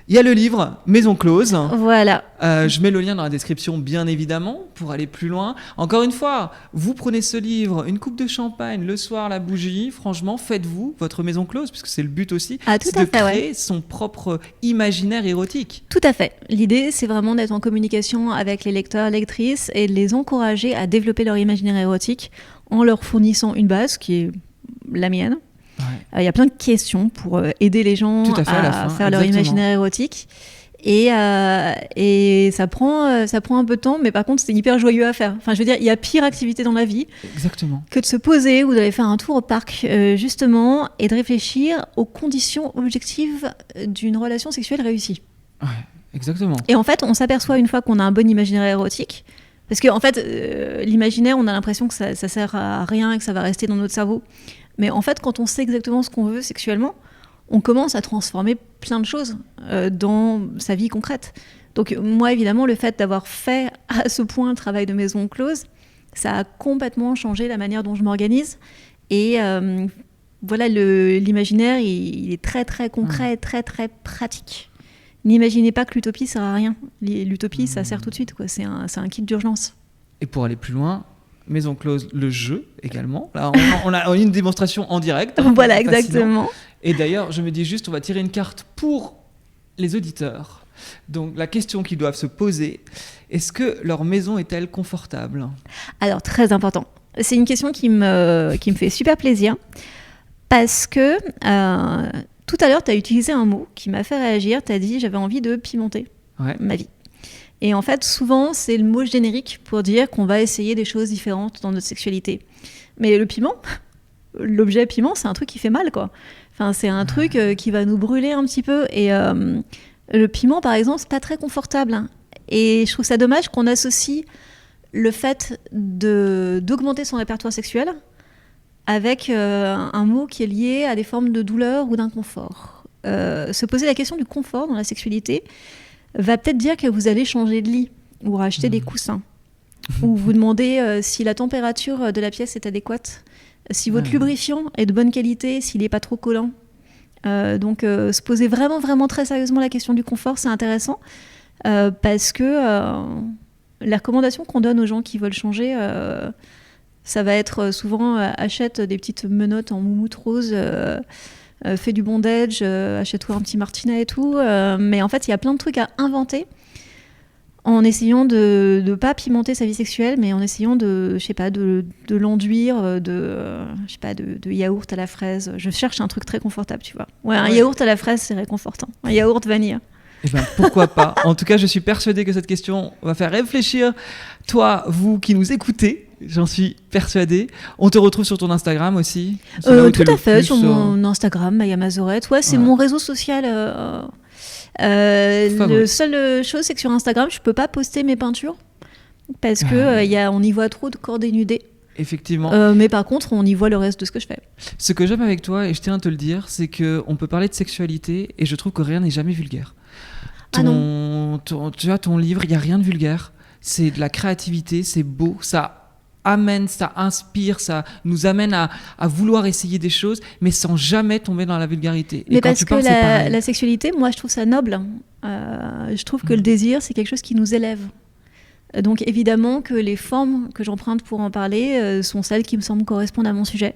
il y a le livre Maison Close. Voilà. Je mets le lien dans la description, bien évidemment, pour aller plus loin. Encore une fois, vous prenez ce livre, une coupe de champagne, le soir, la bougie. Franchement, faites-vous votre maison close, puisque c'est le but aussi, Ah, tout c'est à de fait, créer son propre imaginaire érotique. Tout à fait. L'idée, c'est vraiment d'être en communication avec les lecteurs, lectrices et de les encourager à développer leur imaginaire érotique en leur fournissant une base qui est la mienne. Ouais. Il y a plein de questions pour aider les gens Tout à fait, à la à fin, faire leur exactement. imaginaire érotique. Et ça prend un peu de temps, mais par contre, c'est hyper joyeux à faire. Enfin, je veux dire, il y a pire activité dans la vie Exactement. que de se poser ou d'aller faire un tour au parc, justement, et de réfléchir aux conditions objectives d'une relation sexuelle réussie. Ouais, exactement. Et en fait, on s'aperçoit une fois qu'on a un bon imaginaire érotique, parce qu'en fait, l'imaginaire, on a l'impression que ça sert à rien et que ça va rester dans notre cerveau. Mais en fait, quand on sait exactement ce qu'on veut sexuellement, on commence à transformer plein de choses dans sa vie concrète. Donc moi, évidemment, le fait d'avoir fait à ce point un travail de maison close, ça a complètement changé la manière dont je m'organise. Et voilà, l'imaginaire, il est très, très concret, très, très pratique. N'imaginez pas que l'utopie sert à rien. L'utopie, ça sert tout de suite, quoi. C'est un kit d'urgence. Et pour aller plus loin, Maison Close, le jeu également. Là, on a une démonstration en direct. Voilà, Fascinant. exactement. Et d'ailleurs, je me dis juste, on va tirer une carte pour les auditeurs. Donc, la question qu'ils doivent se poser, est-ce que leur maison est-elle confortable ? Alors, très important. C'est une question qui me fait super plaisir parce que tout à l'heure, tu as utilisé un mot qui m'a fait réagir. Tu as dit « j'avais envie de pimenter ma vie ». Et en fait, souvent, c'est le mot générique pour dire qu'on va essayer des choses différentes dans notre sexualité. Mais le piment, l'objet piment, c'est un truc qui fait mal, quoi. Enfin, c'est un truc qui va nous brûler un petit peu. Et le piment, par exemple, c'est pas très confortable. Hein. Et je trouve ça dommage qu'on associe le fait d'augmenter son répertoire sexuel avec un mot qui est lié à des formes de douleur ou d'inconfort. Se poser la question du confort dans la sexualité va peut-être dire que vous allez changer de lit ou racheter des coussins ou vous demander si la température de la pièce est adéquate, si votre lubrifiant est de bonne qualité, s'il n'est pas trop collant. Donc se poser vraiment, vraiment très sérieusement la question du confort, c'est intéressant parce que la recommandation qu'on donne aux gens qui veulent changer, ça va être souvent achète des petites menottes en moumoute rose, fais du bondage, achète-toi un petit martinet et tout. Mais en fait, il y a plein de trucs à inventer en essayant de ne pas pimenter sa vie sexuelle, mais en essayant de l'enduire de yaourt à la fraise. Je cherche un truc très confortable, tu vois. Ouais, un yaourt à la fraise, c'est réconfortant. Un yaourt vanille. Eh ben, pourquoi pas. En tout cas, je suis persuadé que cette question va faire réfléchir toi, vous qui nous écoutez. J'en suis persuadée. On te retrouve sur ton Instagram aussi. Tout à fait, sur mon Instagram, Maya Mazorette. Ouais, c'est mon réseau social. La seule chose, c'est que sur Instagram, je peux pas poster mes peintures parce que on y voit trop de corps dénudés. Effectivement. Mais par contre, on y voit le reste de ce que je fais. Ce que j'aime avec toi, et je tiens à te le dire, c'est qu'on peut parler de sexualité et je trouve que rien n'est jamais vulgaire. Ah non. Tu vois, ton livre, il n'y a rien de vulgaire. C'est de la créativité, c'est beau, ça amène, ça inspire, ça nous amène à vouloir essayer des choses, mais sans jamais tomber dans la vulgarité. Mais et quand parce tu que parles, c'est pareil. la sexualité, moi, je trouve ça noble. Je trouve que le désir, c'est quelque chose qui nous élève. Donc évidemment que les formes que j'emprunte pour en parler sont celles qui me semblent correspondre à mon sujet.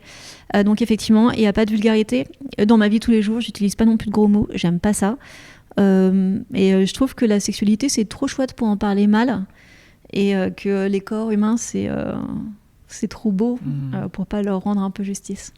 Donc effectivement, il n'y a pas de vulgarité. Dans ma vie tous les jours, j'utilise pas non plus de gros mots, j'aime pas ça. Je trouve que la sexualité, c'est trop chouette pour en parler mal. Et que les corps humains, c'est trop beau pour pas leur rendre un peu justice.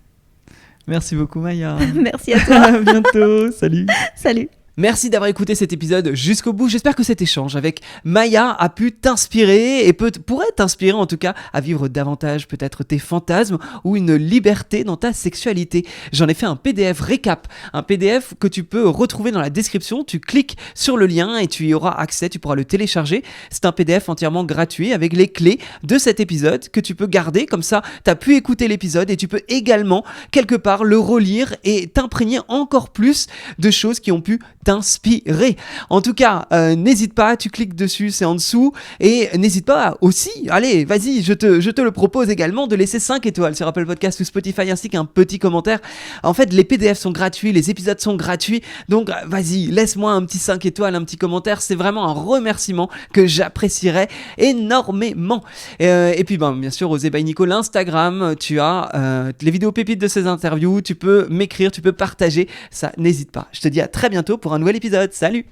Merci beaucoup, Maya. Merci à toi. À bientôt. Salut. Salut. Merci d'avoir écouté cet épisode jusqu'au bout. J'espère que cet échange avec Maya a pu t'inspirer et pourrait t'inspirer en tout cas à vivre davantage peut-être tes fantasmes ou une liberté dans ta sexualité. J'en ai fait un PDF récap, un PDF que tu peux retrouver dans la description. Tu cliques sur le lien et tu y auras accès, tu pourras le télécharger. C'est un PDF entièrement gratuit avec les clés de cet épisode que tu peux garder. Comme ça, tu as pu écouter l'épisode et tu peux également quelque part le relire et t'imprégner encore plus de choses qui ont pu t'inspirer. En tout cas, n'hésite pas, tu cliques dessus, c'est en dessous, et n'hésite pas aussi, allez, vas-y, je te le propose également de laisser 5 étoiles sur Apple Podcast ou Spotify ainsi qu'un petit commentaire. En fait, les PDF sont gratuits, les épisodes sont gratuits, donc vas-y, laisse-moi un petit 5 étoiles, un petit commentaire, c'est vraiment un remerciement que j'apprécierais énormément. Et puis bien sûr, Osé by Nico, l'Instagram, tu as les vidéos pépites de ces interviews, tu peux m'écrire, tu peux partager, ça n'hésite pas. Je te dis à très bientôt pour un nouvel épisode. Salut!